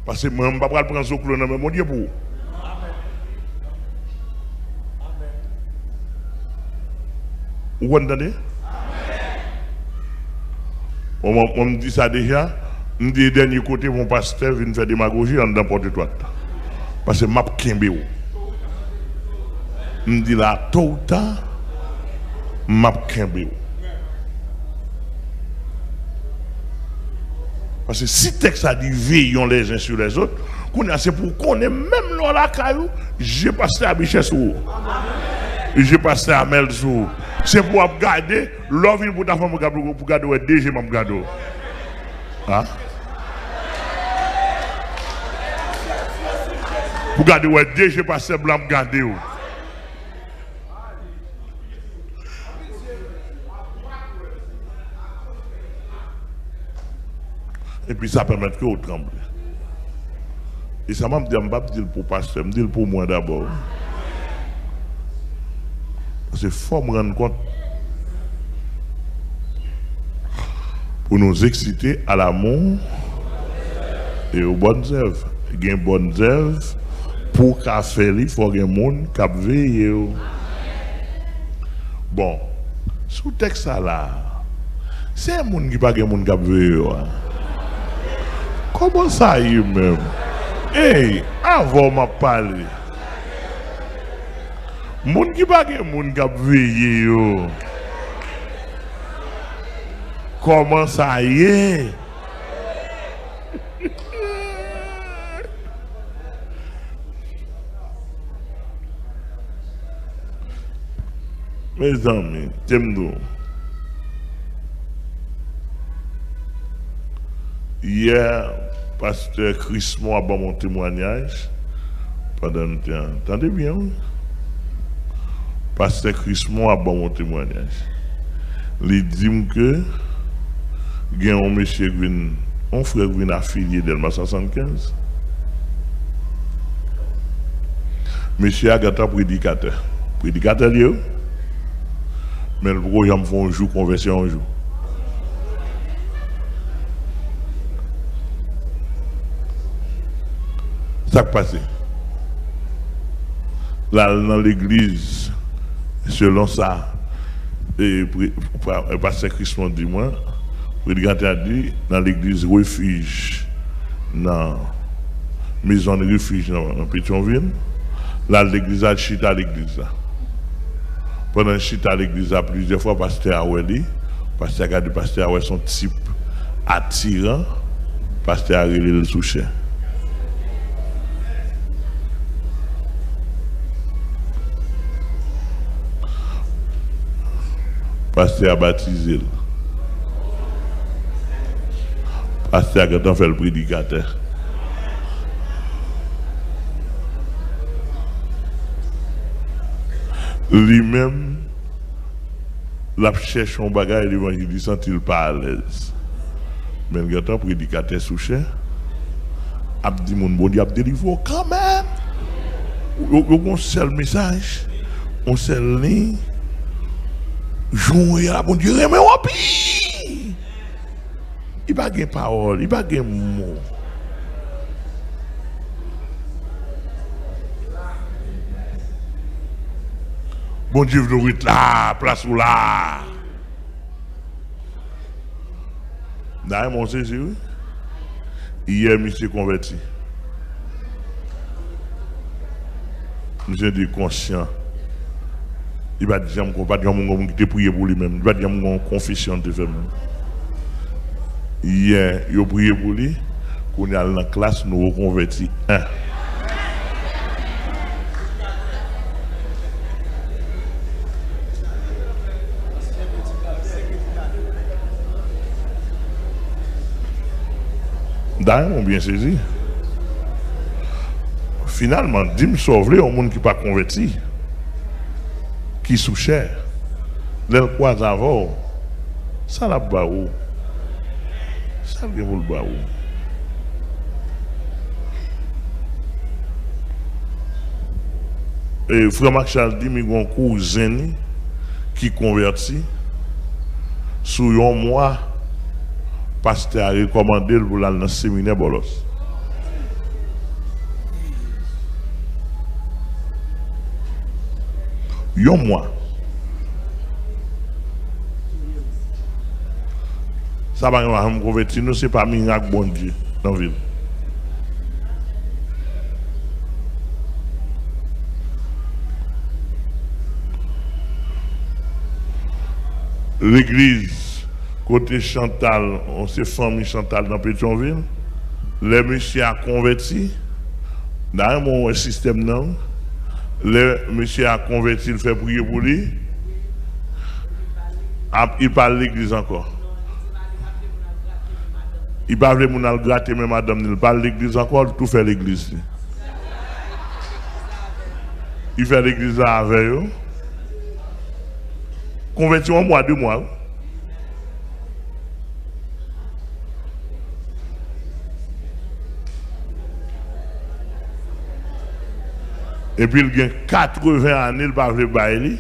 Parce que je ne peux pas prendre ce que je mon Dieu pour. Vous entendez? On me dit ça déjà. On dit dernier côté, mon pasteur vient faire démagogie en n'importe quoi. Parce que m'a kembe ou. On dit là, tôt ou tard, m'a kembe ou. Parce que si le texte a dit veillons les uns sur les autres, c'est pour qu'on ait même dans la caillou, j'ai passé à Bichesse ou. J'ai passé à Melzou. C'est pour garder, l'offre pour ta femme pour garder, ouais, déjà m'a garder. Hein? Pour garder, ouais, déjà passé blanc garder. Et puis ça permet que vous tremblez. Et ça m'a dit, je ne vais pas dire pour pasteur, je dis pour moi d'abord. Parce qu'il faut me rendre compte pour nous exciter à l'amour et aux bonnes œuvres. Il y a des bonnes œuvres pour qu'à faire, il faut qu'il y ait des gens qui veillent. Bon, sous texte là, c'est un monde qui n'a pas de gens qui veillent. Comment ça y est même? Hey, avant de parler. Moun qui pas gen moun k'ap veillé yo. Comment ça y est? Mes amis, t'aime-nous. Hier, pasteur Chrismon a bon mon témoignage pendant le temps. Entendez bien? Oui? Pasteur Chrismon a bon mon témoignage. Il dit que il y a un monsieur qui vient, un frère qui vient affilié d'Elma 75. Monsieur a gâté prédicateur. Prédicateur, mais le programme fait un jour, conversion un jour. Ça qui passe. Là, dans l'église, selon ça, et pasteur Christophe dit moi, le prédicateur a dit dans l'église refuge, dans maison de refuge dans Pétionville, là l'église a chita à l'église. Pendant chita à l'église, plusieurs fois, pasteur Aweli, pasteur a dit pasteur Aweli son type attirant, pasteur a relé le souché. Pasteur a baptisé. Pasteur a quand on fait le prédicateur. Lui-même, la cherche un bagage et l'évangile sent-il pas à l'aise. Mais le gâteau prédicateur sous cher, a dit mon bon Dieu a délivré quand même. On seul message, on seul ligne. Jouer à la bon Dieu, mais wapi! Il n'y a pas de parole, il n'y a pas de mots. Bon Dieu, vous êtes là, place ou là. D'ailleurs, mon Jésus, hier, monsieur converti. Monsieur dit conscient. Il va dire qu'on va dire qu'on qui prié pour lui-même. Il va dire qu'on confession de fait. Hier, il a prié pour lui. Qu'on est dans la classe, nous reconvertis un. D'ailleurs, on bien saisi. Finalement, dis-moi sauver un monde qui n'est pas converti. Qui sous cher, les croix avant, ça la baou, ça vient vous le baou. Et frère Marchal dit, mais un cousin qui convertit, sous un mois, pasteur a recommandé pour aller dans le séminaire Bolos. Un mois. Ça va me convertir, nous, c'est pas miracle bon Dieu dans la ville. L'église, côté Chantal, on s'est famille Chantal dans Pétionville. Les messieurs a converti. Dans mon système, non. Le monsieur a converti, il fait prier pour lui. Il parle de l'église encore. Il parle de mon gratter, mais madame, il parle de l'église encore, tout fait l'église. Il fait l'église avec eux. Converti en mois, 2 mois. Et puis il y a 80 années, il va faire bailler.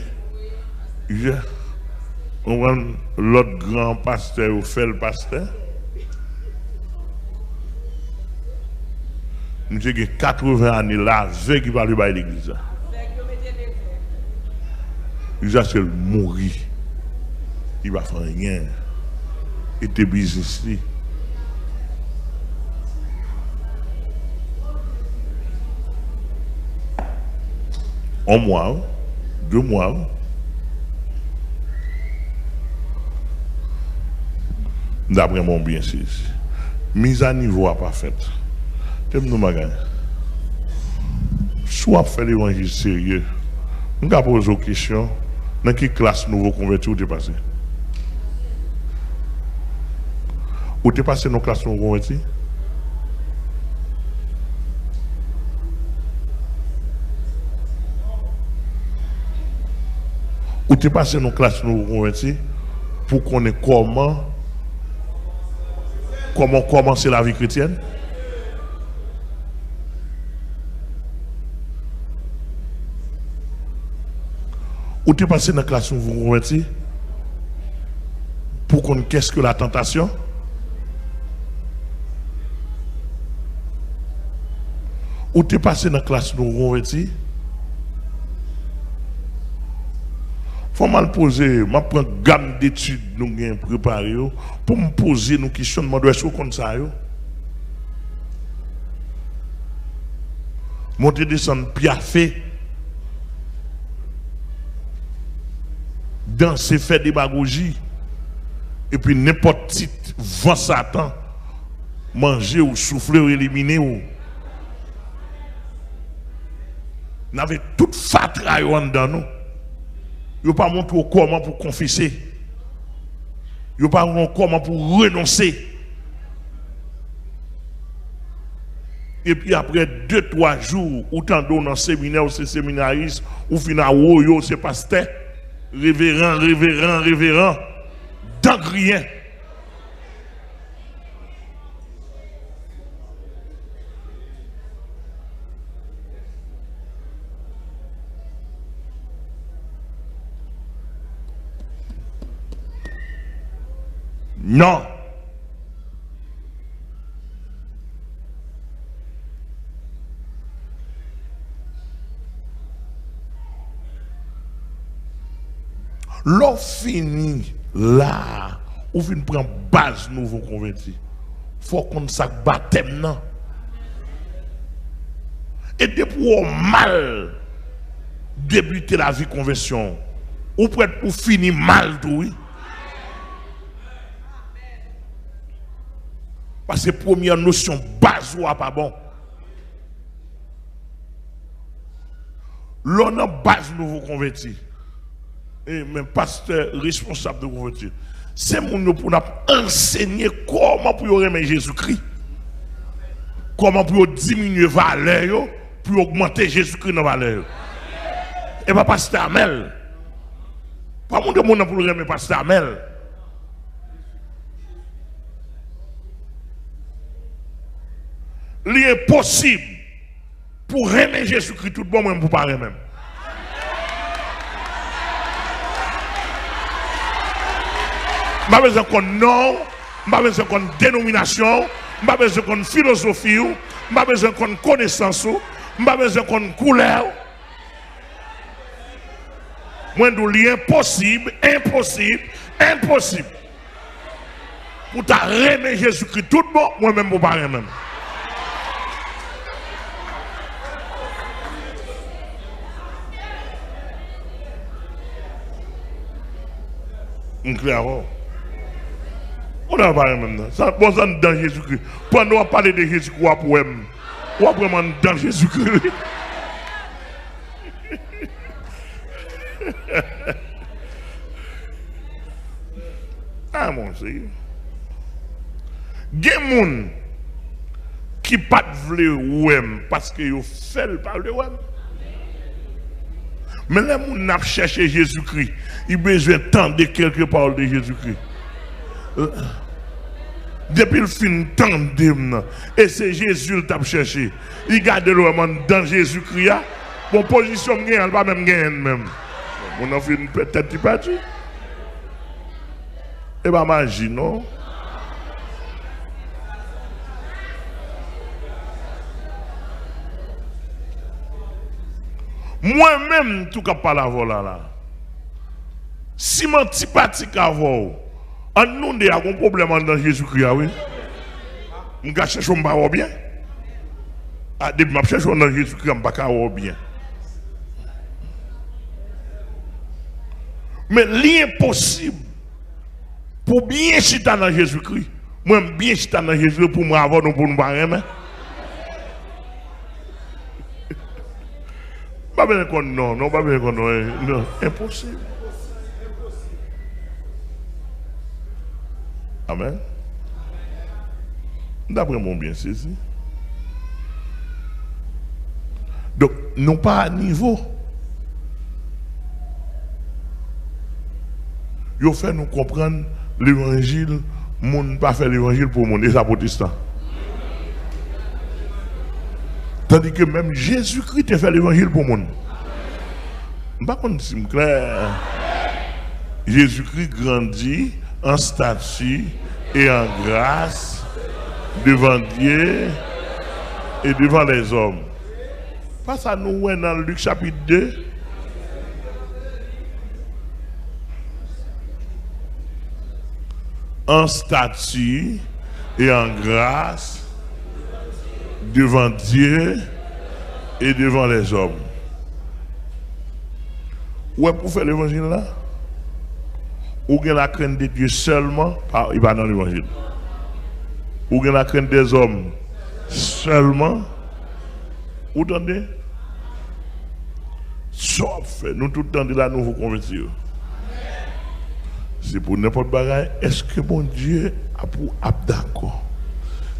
On prend l'autre grand pasteur ou fait le pasteur. Nous avons 80 années là, avec qui va lui bailler l'église. Il va se mourir. Il va faire rien. Et tes business. Un mois, 2 mois. D'après mon bien saisi. Mise à niveau à pas faite. T'aimes nous magasin. Soit faire l'évangile sérieux. Nous avons posé une question. Dans quelle classe nouveau converti ou t'es passé? Ou t'es passé dans la classe nouveau converti? Ou t'es passé dans la classe nouveau converti pour connaître comment commencer la vie chrétienne? Ou tu es passé dans la classe où vous converti pour qu'on qu'est-ce que la tentation? Ou tu es passé dans la classe où vous converti? Faut mal poser, je prends une gamme d'études nous avons préparées pour me poser nos questions, je dois être comme ça. Monter, descendre, piaffer. Danser, faire des démagogie, et puis n'importe qui vent Satan, manger ou souffler ou éliminer ou. Nous avons toute fatra dans nous. Nous pas montré comment pour confesser. Nous pas montré comment pour renoncer. Et puis après 2-3 jours, ou tant dans le séminaire, ou c'est séminariste, ou finalement, c'est pasteur. Révérend, dans rien. Non. L'on finit là, ou fin prend base nouveau converti. Faut qu'on sac baptême non. Et depuis au mal débuter la vie conversion, ou prête pour finir mal tout oui. Parce que première notion base ou pas bon. L'on a base nouveau converti. Et même pasteur responsable de convertir. C'est mon pour nous enseigner comment pour aimer Jésus-Christ. Comment pour diminuer la valeur, pour augmenter Jésus-Christ dans la valeur. Et pas pasteur Amel. Pas mon demande pour aimer pasteur Amel. L'impossible pour aimer Jésus-Christ tout bon même pour parler même. Je n'ai pas besoin de nom, je n'ai pas besoin de dénomination, je n'ai pas besoin de philosophie, je n'ai pas besoin de connaissance, je n'ai pas besoin de couleur. Moi, je dis impossible. pour t'aimer Jésus-Christ tout bon, moi-même pour pas même. Clair. On n'a pas même. Ça bon ça dans Jésus-Christ. Pendant on parler de Jésus-Christ pour aimer. Ou vraiment dans Jésus-Christ. Ah mon Dieu. Il y a des gens qui ne veulent pas parce qu'ils fait par le web. Mais les gens qui cherchent Jésus-Christ, ils ont besoin d'entendre quelques paroles de Jésus-Christ. Depuis le fin de et c'est Jésus qui t'a cherché. Il garde le monde dans Jésus-Christ. Bon, position, il ne va pas même gagner même. On a fait une petite partie. Et pas magie, non? Moi-même, tout cas pas la vola là. Si mon antipathique à vous, on nous a un problème dans Jésus-Christ, oui. Je vais chercher un peu bien. Je vais chercher dans Jésus-Christ, je ne vais pas bien. Mais l'impossible pour bien chiter dans Jésus-Christ, moi bien chiter dans Jésus-Christ pour moi avoir pour nous barrer. Pas bien qu'on non, pas bien qu'on non, impossible. Amen. D'après mon bien saisi. Donc, nous pas à niveau. Il fait nous comprendre l'évangile, monde pas faire l'évangile pour mon les protestants. Tandis que même Jésus-Christ a fait l'évangile pour mon. Par contre, si c'est clair, Jésus-Christ grandit en statut et en grâce devant Dieu et devant les hommes. Pas ça nous dans Luc chapitre 2. En statut et en grâce devant Dieu et devant les hommes. Ouais, pour faire l'évangile là, ou bien la crainte de Dieu seulement, il va dans l'évangile. Ou bien la crainte des hommes seulement, vous entendez? Sauf, nous tout le temps de la nouveau convertir. C'est pour n'importe bagaille. Est-ce que bon Dieu a d'accord?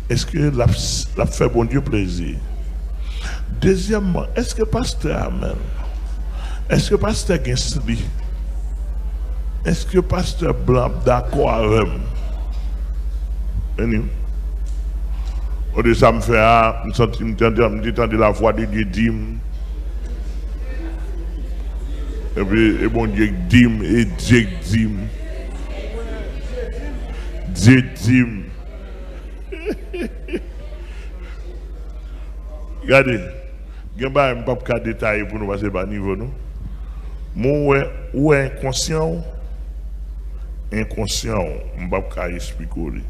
Est-ce que l'a fait bon Dieu plaisir? Deuxièmement, est-ce que pasteur Amen? Est-ce que pasteur Gensli? Est-ce que pasteur Blanc d'accord avec moi? Au début, ça me fait de la voix de Dieu dit. Et puis, et bon Dieu dit, et Dieu dit. Dieu dit. Regardez, je ne vais pas détailler pour nous passer par niveau. Moi, ou inconscient, je ne vais pas expliquer.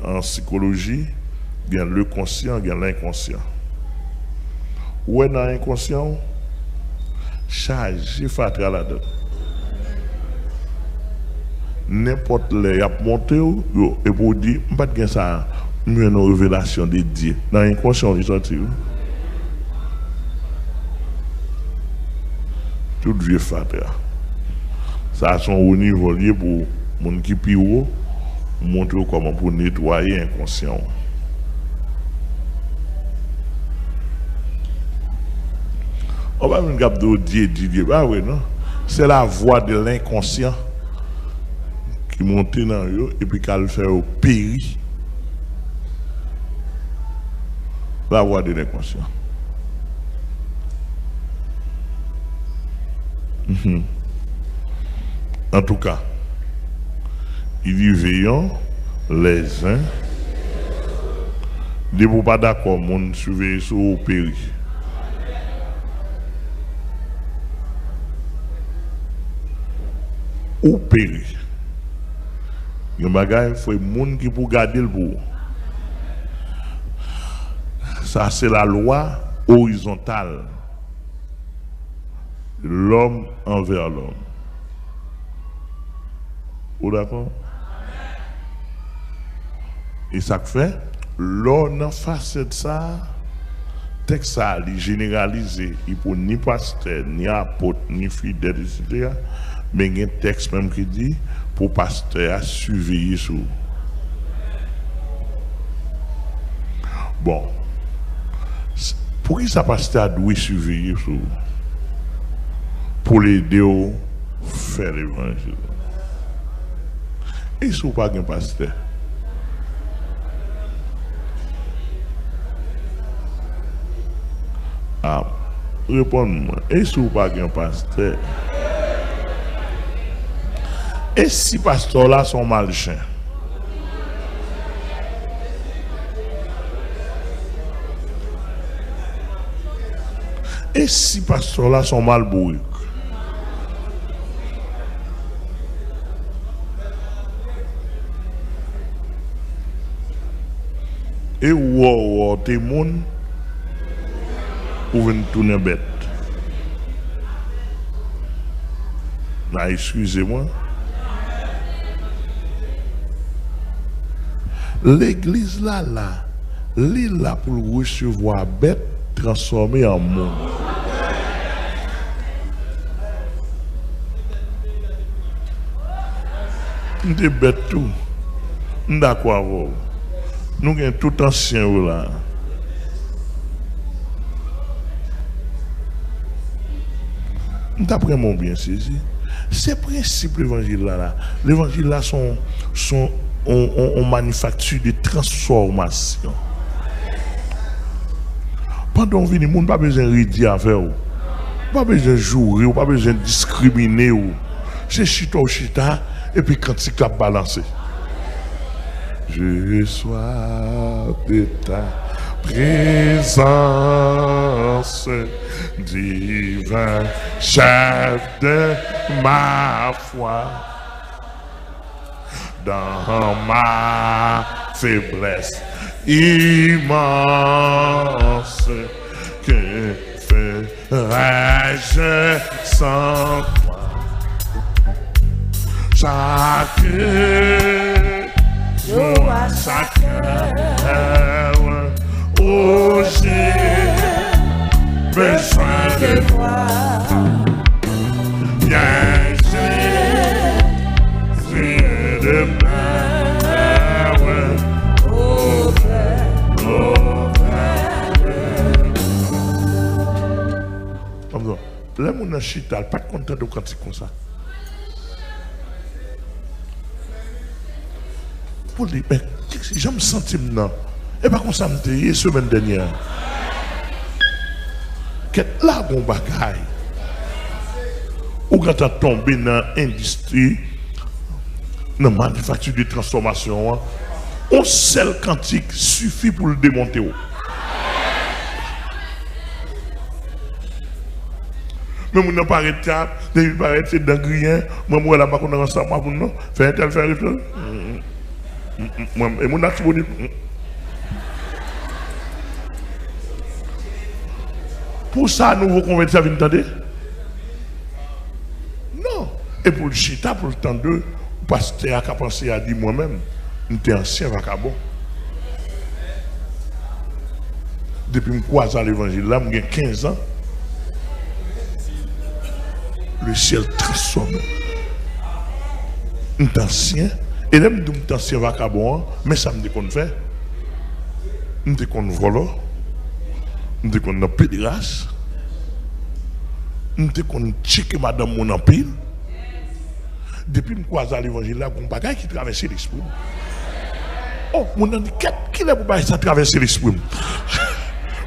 En psychologie, il y a le conscient, il y a l'inconscient. Ou est dans l'inconscient, chargé fatra là-dedans. N'importe les a monté et pour dire, je ne vais pas ça, une révélation de Dieu. Dans l'inconscient, il sorti. Tout vieux fatra. Ça a son haut niveau lié pour mon qui plus haut, montrer comment pour nettoyer l'inconscient. On va même garder Dieu. Ah oui, non? C'est la voix de l'inconscient qui monte dans eux et puis qu'elle fait au péri. La voix de l'inconscient. En tout cas, il dit veillons les uns. Ne vous pas d'accord, mon surveille sur au péri. Ou péri. Il y a des gens qui pour garder le bout. Ça, c'est la loi horizontale. L'homme envers l'homme. Vous d'accord? Et ça fait, l'on en face de ça, texte ça, il généralisé, il pour ni pasteur, ni apôtre, ni fidèle, etc. Mais il y a un texte même qui dit, pour pasteur, surveiller sur. Bon. Pour qui ça pasteur doit surveiller sur? Pour l'aider à faire l'évangile. Et si vous n'avez pas un pasteur? Ah, réponds-moi. Et si vous n'avez pas un pasteur? Et si pasteurs là sont malchiens? Et si pasteurs là sont mal bourrés? Et wow, tes moun ou venir tourner bête. Là, excusez-moi. L'église là, l'île là pour recevoir bête transformée en monde. Des bêtes tout. D'accord. Nous avons tout ancien là. D'après mon bien saisi, ces principes l'évangile là, l'évangile là sont on manufacture de transformation. Pendant qu'on vient, le monde n'a pas besoin de ridiculer à faire. Pas besoin de jouer, pas besoin de discriminer. C'est chita ou chita, et puis quand tu as balancé. Je sois de ta présence, divin chef de ma foi, dans ma faiblesse immense, que ferais-je sans toi? Chaque jour à chaque heure, oh j'ai besoin de toi. Viens, j'ai de peur, oh frère, oh frère. Là, mon chita, pas content de cantique comme ça. Pour dire, mais je me sens maintenant. Et pas comme ça me dit, semaine dernière. Qu'est-ce là, mon bagaille? Ou quand tu as tombé dans l'industrie, dans la manufacture de transformation, un seul cantique suffit pour le démonter. Mais on n'a pas arrêté, on n'a pas arrêté d'engrier, moi, je ne sais pas ensemble, pour nous, faire un tel, faire un tel. Et mon disponible. Pour ça, nous convertis à venir entendre? Non. Et pour le chita, pour le temps de, le pasteur a pensé à dire moi-même, j'étais ancien vagabond. Depuis que je croise à l'évangile, là, j'ai 15 ans. Le ciel transforme. J'étais ancien. Et là, je suis ancien vagabond, mais ça me dit qu'on fait. Je me dis qu'on vole. Je me dis qu'on a pédérasse. Je me dis qu'on check madame mon empile. Depuis que je croise à l'évangile, là, il y a un bagage qui traverse l'esprit. Oh, mon dit, qui est pour ça traverser l'esprit?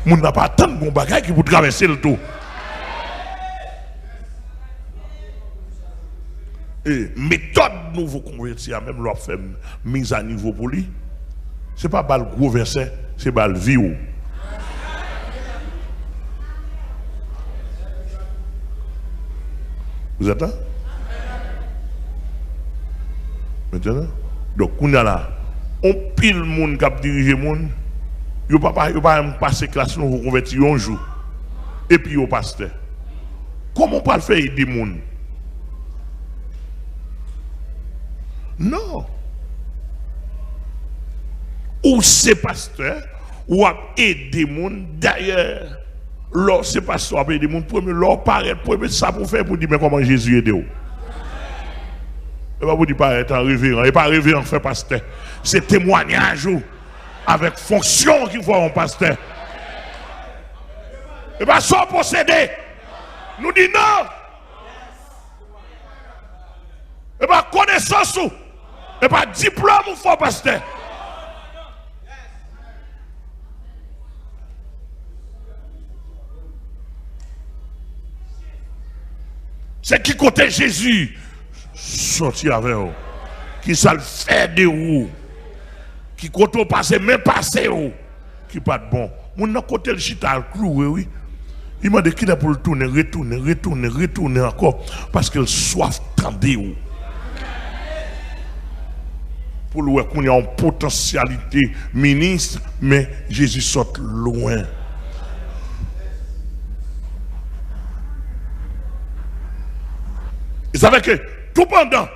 Mon n'a pas tant de bagage qui pour traverser le tout. Et méthode nouveau converti, même l'on fait mise à niveau pour lui. Ce n'est pas le gros verset, c'est le vie. Vous êtes là? Maintenant, Donc, on a là, on pile le monde qui a dirigé le monde, il ne peut pas passer classe, nous vous convertir un jour. Et puis, au pasteur. Comment on peut le faire aider le monde? Non. Ou c'est pasteur, ou a aider le monde. D'ailleurs, là, c'est pasteur qui a aidé le monde. Premier, là, paraît, premier, ça pour faire pour dire, mais comment Jésus aide vous? Et pas vous dire, paraître en révérend. Et pas révérend, fait pasteur. C'est témoignage avec fonction qu'il faut en pasteur. Et pas sans posséder. Nous dit non. Et pas connaissance ou. Et pas diplôme ou faut pasteur. C'est qui côté Jésus sorti avec vous. Qui ça le fait de vous. Qui côté passé, même passé vous. Qui pas de bon. Mon côté le chita le cloué, oui. Il m'a dit qu'il est pour le retourner encore. Parce qu'il soif tendez vous. Pour le qu'on a une potentialité ministre, mais Jésus sort loin. Vous savez que tout pendant,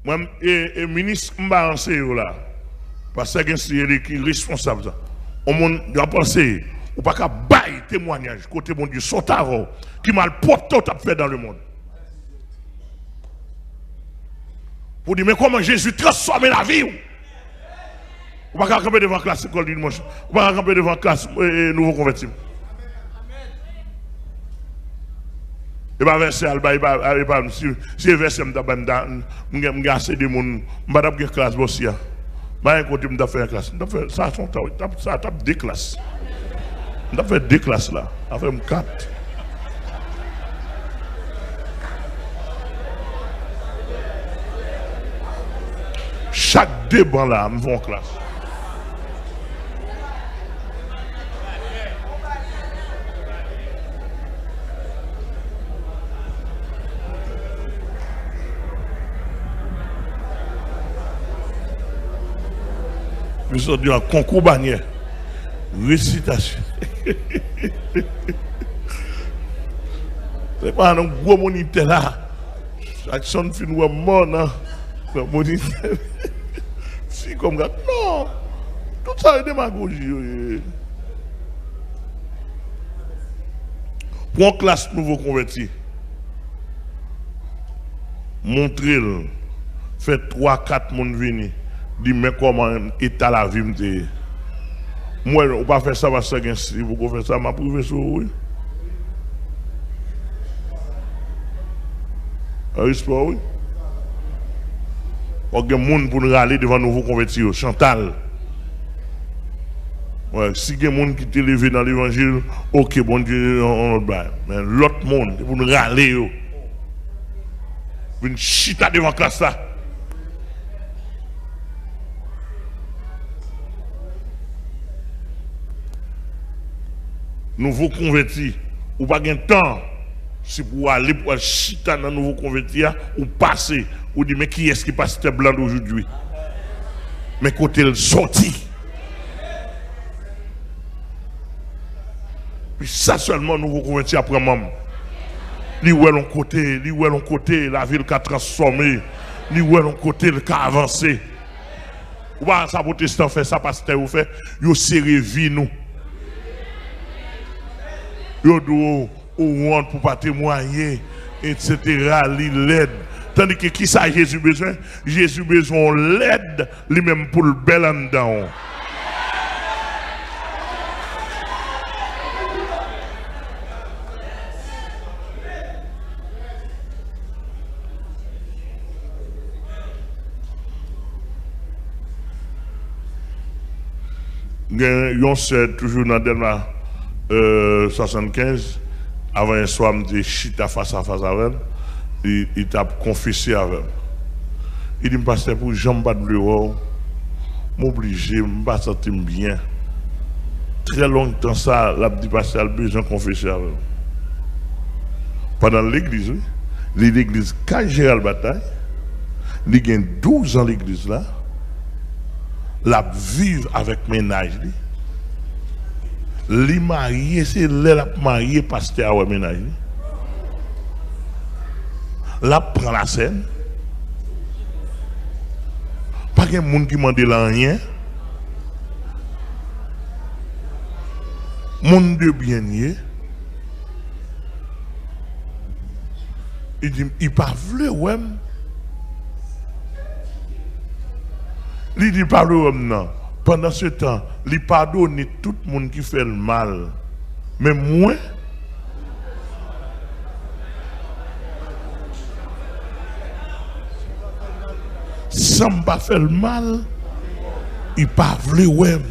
moi, et ministre m'a enseigné là, parce que c'est lui qui est responsable. On a pensé, ou pas qu'à bailler témoignage, côté mon Dieu, son tarot, qui m'a le porté fait dans le monde. Pour dire, mais comment Jésus transforme la vie? Ou pas qu'à camper devant la classe école du dimanche, ou pas qu'à camper devant la classe nouveau converti. Et bien, verset Alba, si verset m'da assez de monde, m'da faire classe bossia. Bah côté m'da faire classe. M'da faire ça son temps, ça tape deux classes. M'da faire deux classes là, avec 4. Chaque débat là, me vont en classe. Nous sommes un concours bannière. Récitation. C'est pas un gros moniteur là. Jackson fin ou mort, non? Moniteur. Si comme ça. Non. Tout ça est démagogie. Pour une classe nouveau converti. Montrez-le. Fait 3-4 monde venir. Dis mais comment état la vie me. Moi, on va faire ça parce que si vous pouvez faire ça, ma professeur, oui. Oui. Il y a des gens pour nous râler devant nouveau convertis. Chantal. Ouais, si il y a des gens qui t'ont levé dans l'évangile, ok, bon Dieu, on va. Mais l'autre monde, pour nous râler. Une chita devant la classe là. Nouveau converti, ou pas de temps, si pour aller pour chita dans nouveau converti, ou passer, ou dire mais qui est-ce qui passe ce blanc d'aujourd'hui? Mais côté le sorti. Puis ça seulement nouveau converti après maman. Li où est l'on côté, la ville qui a transformé, li où est l'on côté, le cas avancé. Ou pas ça protestant fait ça pasteur ou fait, yo serré vie nous. Yo do ou honte pour pas témoigner, etc. Li l'aide. Tandis que qui ça Jésus besoin? Jésus besoin l'aide, lui-même pour le bel en dedans. Yon sait toujours dans Delma 75, avant un soir, je me chita face à face avec elle, il t'a confessé avec elle. Il dit, pasteur, pour Jean Badbleu, m'obliger, je ne me sentir bien. Très longtemps, ça, l'a dit, pasteur, il a besoin de confesser avec elle. Pendant l'église, oui, l'église, quand Gérald Bataille, Il y a 12 ans l'église là. La vivre avec ménage. Li marié, c'est là marié pasteur avec ménage. La prend la scène. Pas de monde qui demande rien. Monde de bien-être. Il dit, il pas voulu, ouais. Il dit, pas voulu, non. Pendant ce temps, il pardonne tout le monde qui fait le mal. Mais moi, sans me pas faire le mal, il pas voulu, ouais.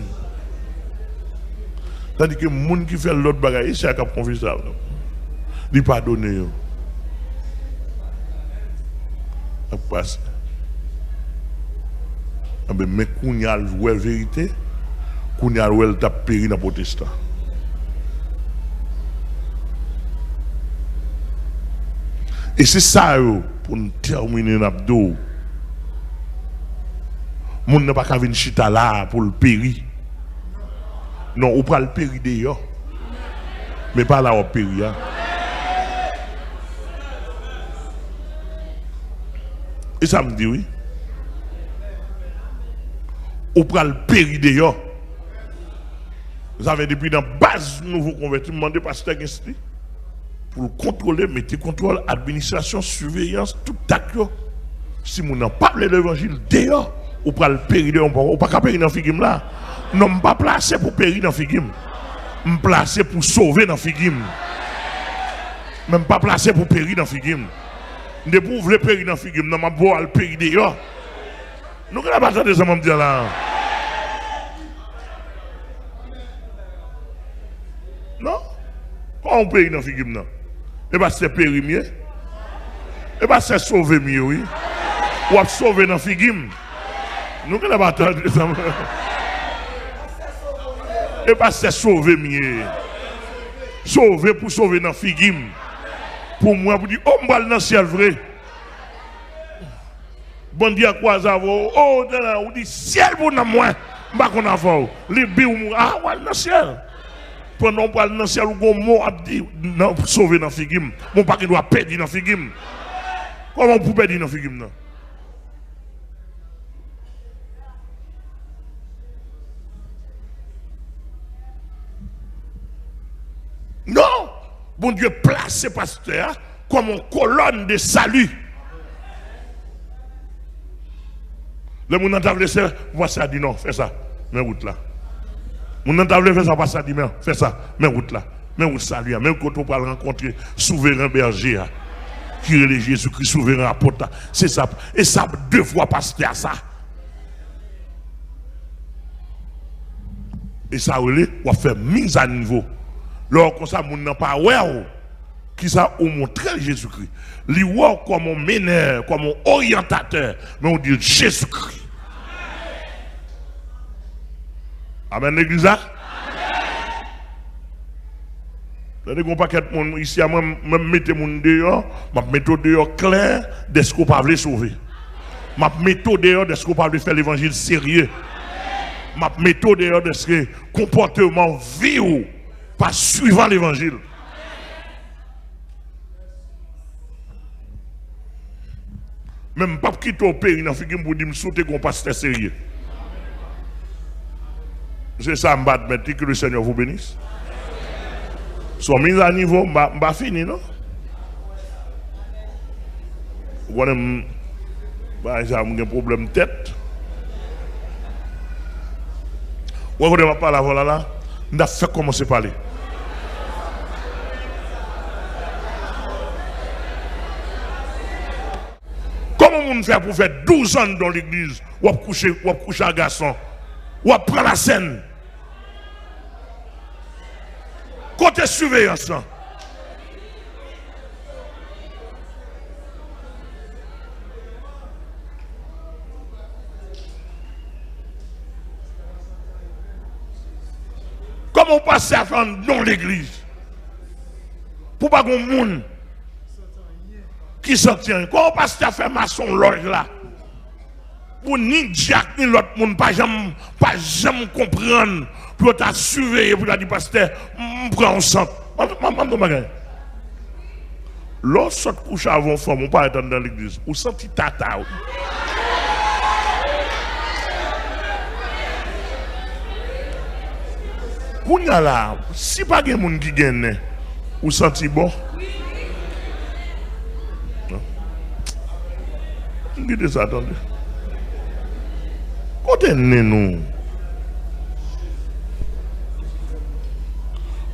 Tandis que le monde qui fait l'autre bagaille, c'est un cap confiable. Il pardonne. Passe. Mais qu'on y a la vérité, qu'on y a le péri dans le protestant. Et c'est ça, pour nous terminer l'abdo. Moun n'a pas qu'à venir chita là pour le péri. Non, on prend le péri d'ailleurs. Mais pas là au péri. Et ça me dit oui. On prend le péri d'ailleurs. Vous avez depuis dans la base nouveau converti, demandez pasteur Gesti pour contrôler, mettez contrôle, administration, surveillance, tout acte. Si vous n'avez pas l'évangile d'ailleurs, on prend le péri d'ailleurs, on ne peut pas périr dans le figim là. Non, je ne pas placé pour périr dans le figim. Je suis placé pour sauver dans le figim. Je ne suis pas placé pour périr dans le figim. Ne pour vous périr dans le figim, non, je vais le périr d'ailleurs. Nous ne pas attendre ça, me dire là. Non? Quand on périt dans le figim, non? Et bien c'est périr mieux. Et bien c'est sauver mieux, oui. Ou à sauver dans le figim. Nous ne pas attendre ça. Et bien c'est sauver mieux. Sauver pour sauver dans le figim. Pour moi, vous dites, oh, je vais dans le ciel vrai. Bon Dieu, quoi ça va? Oh, on dit, ciel pour moi. Je ne vais pas faire. Les billes, ah, ouais, dans le ciel. Pendant qu'on dans le ciel, on mot a dit, non, sauver dans le figim. Mon pas qu'il doit perdre dans le figim. Comment on peut perdre dans le figim? Non! Bon Dieu place ce pasteur comme une colonne de salut. Le monde n'a pas fait moi ça dit non, fais ça, mais route là. Mon n'a pas fait ça, pas ça dit mais fais ça, mais route là. Mais route salut, même quand on va rencontrer souverain berger qui est Jésus-Christ souverain apôtre, c'est ça. Et ça 2 fois pasteur ça. Et ça on va faire mise à niveau. Lorsque comme ça, moun n'a pas ouais, qui ça ou montrer Jésus-Christ. Li ouais comme un meneur, comme un orientateur, mais on dit Jésus-Christ. Amen l'église là. Amen. Vous paquet de monde ici, même mettez moun dehors, m'a mettre dehors clair de ce qu'on peut sauver. M'a mettre dehors de ce qu'on peut faire l'évangile sérieux. M'a mettre dehors de ce que comportement vie pas suivant l'évangile. Même pas quitter au pays dans le pour dire sauter qu'on passe sérieux. C'est ça, je que le Seigneur vous bénisse. Soit mis à niveau, je vais finir, non? Vous avez un problème de tête. Vous avez pas la voilà là. On a fait commencer à parler. Comment on fait pour faire 12 ans dans l'église, ou coucher à garçon, ou prendre la scène? Côté surveillance. Comment passer à faire dans l'église? Pour pas qu'on monde qui s'en tient. Comment passer à faire maçon loge là? pour ni Jack ni l'autre monde pas jamais comprendre pour t'a surveiller pour t'a dire pasteur prend un centre. Lorsque couche avant femme on pas être dans l'église ou senti tata. Pour là si pas de monde qui gagne ou senti bon. Dites ça, attendez. Côté nous.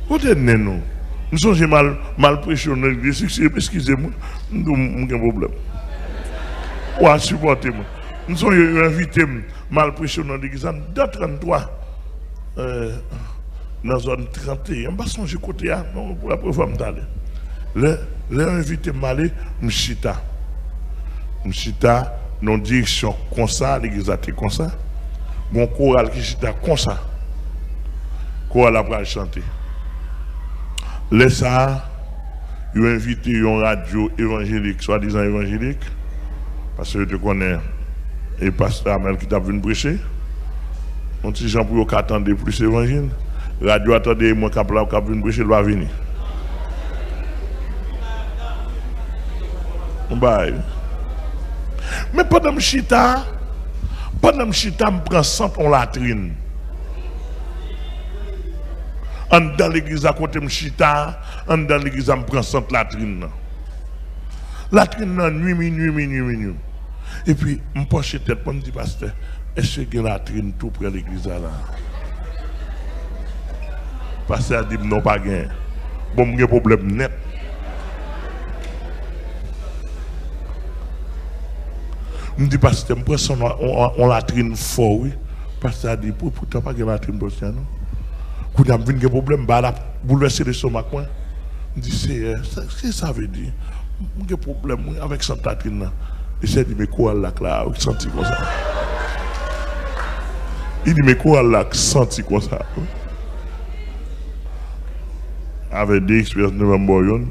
Côté nous. Nous sommes mal prêchés dans l'église. Excusez-moi, nous avons un problème. Ou supportez-moi. Nous sommes invités mal prêchés dans l'église. Dans 33, dans la zone 31, je ne sais pas côté là, non, pour la première fois, les invités m'aller, m'chita. M'chita, dans direction comme ça, l'église a été comme ça. Mon choral qui chita comme ça. Choral a pas chanter. Les ça, ils ont invité une radio évangélique, soi-disant évangélique, parce que tu connais, et pasteur Amel qui t'a venu prêcher. On dit gens pour attendre plus l'évangile. Radio attendez moi qui venu prêcher, il va venir. Bye. Mais pendant que je chita, je prends 100 en latrine. Dans l'église à côté de chita, dans l'église je prends 100 latrine. Latrine, nuit. Et puis, je me penche tête pour me dire, pasteur, est-ce qu'il y a une latrine tout près de l'église là? Pasteur a dit, non, pas gain. Bon, il y a un problème net. Je me dis, pasteur, je prends on latrine fort, oui. Pasteur a dit, pourtant pas de latrine pour ça, non? Quand il y a un problème, il a bouleversé le stomac. Je me dis, c'est ça veut dire? Il y a un problème avec cette latrine. Et c'est dit, mais quoi là, il senti comme ça? Il dit, mais quoi là, senti comme ça? Avec des expériences de Memboyon.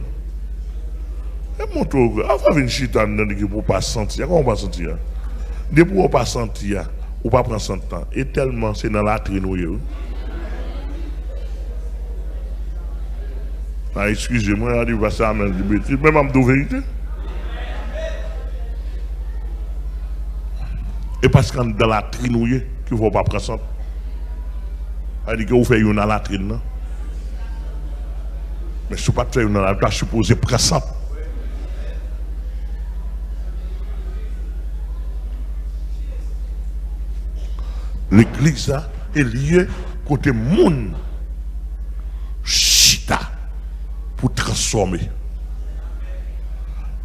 Et mon tour, avant une chita, on ne peut pas sentir. Comment on va sentir? Depuis qu'on ne peut pas sentir, on ne peut pas prendre son temps. Et tellement, c'est dans la traîne. Ah, excusez-moi, il va ça même de bêtises, même en de vérité. Et parce qu'on est dans la trinouille, qu'il ne faut pas prendre ça. Il dit que vous faites une dans la trine. Mais si vous ne faites pas une dans la trine, vous supposez prendre ça. L'église est liée côté monde. Chita. Pour transformer.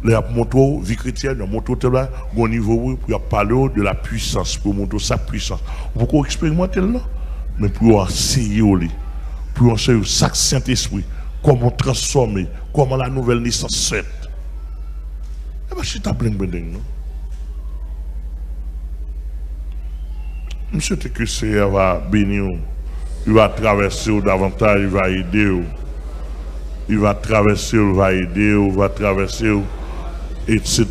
Les moto vie chrétienne, moto là, au niveau pour parler de la puissance, pour montrer sa puissance. Pourquoi expérimenter là? Mais pour enseigner pour enseigner chaque Saint-Esprit, comment transformer, comment la nouvelle naissance se fait. Eh bien, c'est un plein de non? Monsieur que c'est va bénir, il va traverser davantage, il va aider. Il va traverser, il va aider, il va traverser, etc.,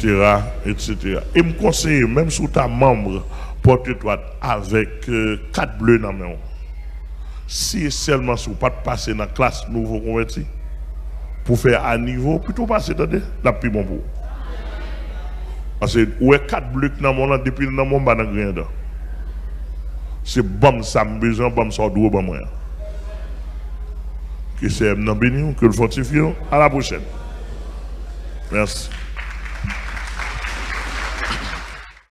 etc. Et me conseille, même si tu as membre, porte-toi avec 4 bleus dans la main. Si seulement si vous ne pas passer dans la classe nouveau converti, pour faire à niveau, plutôt passer dans la plus bon pour. Parce que vous avez 4 bleus dans mon monde depuis dans mon ban rien. C'est bon, ça me besoin, bon, ça doit bon moi. Que c'est béni, que le fortifie. À la prochaine. Merci.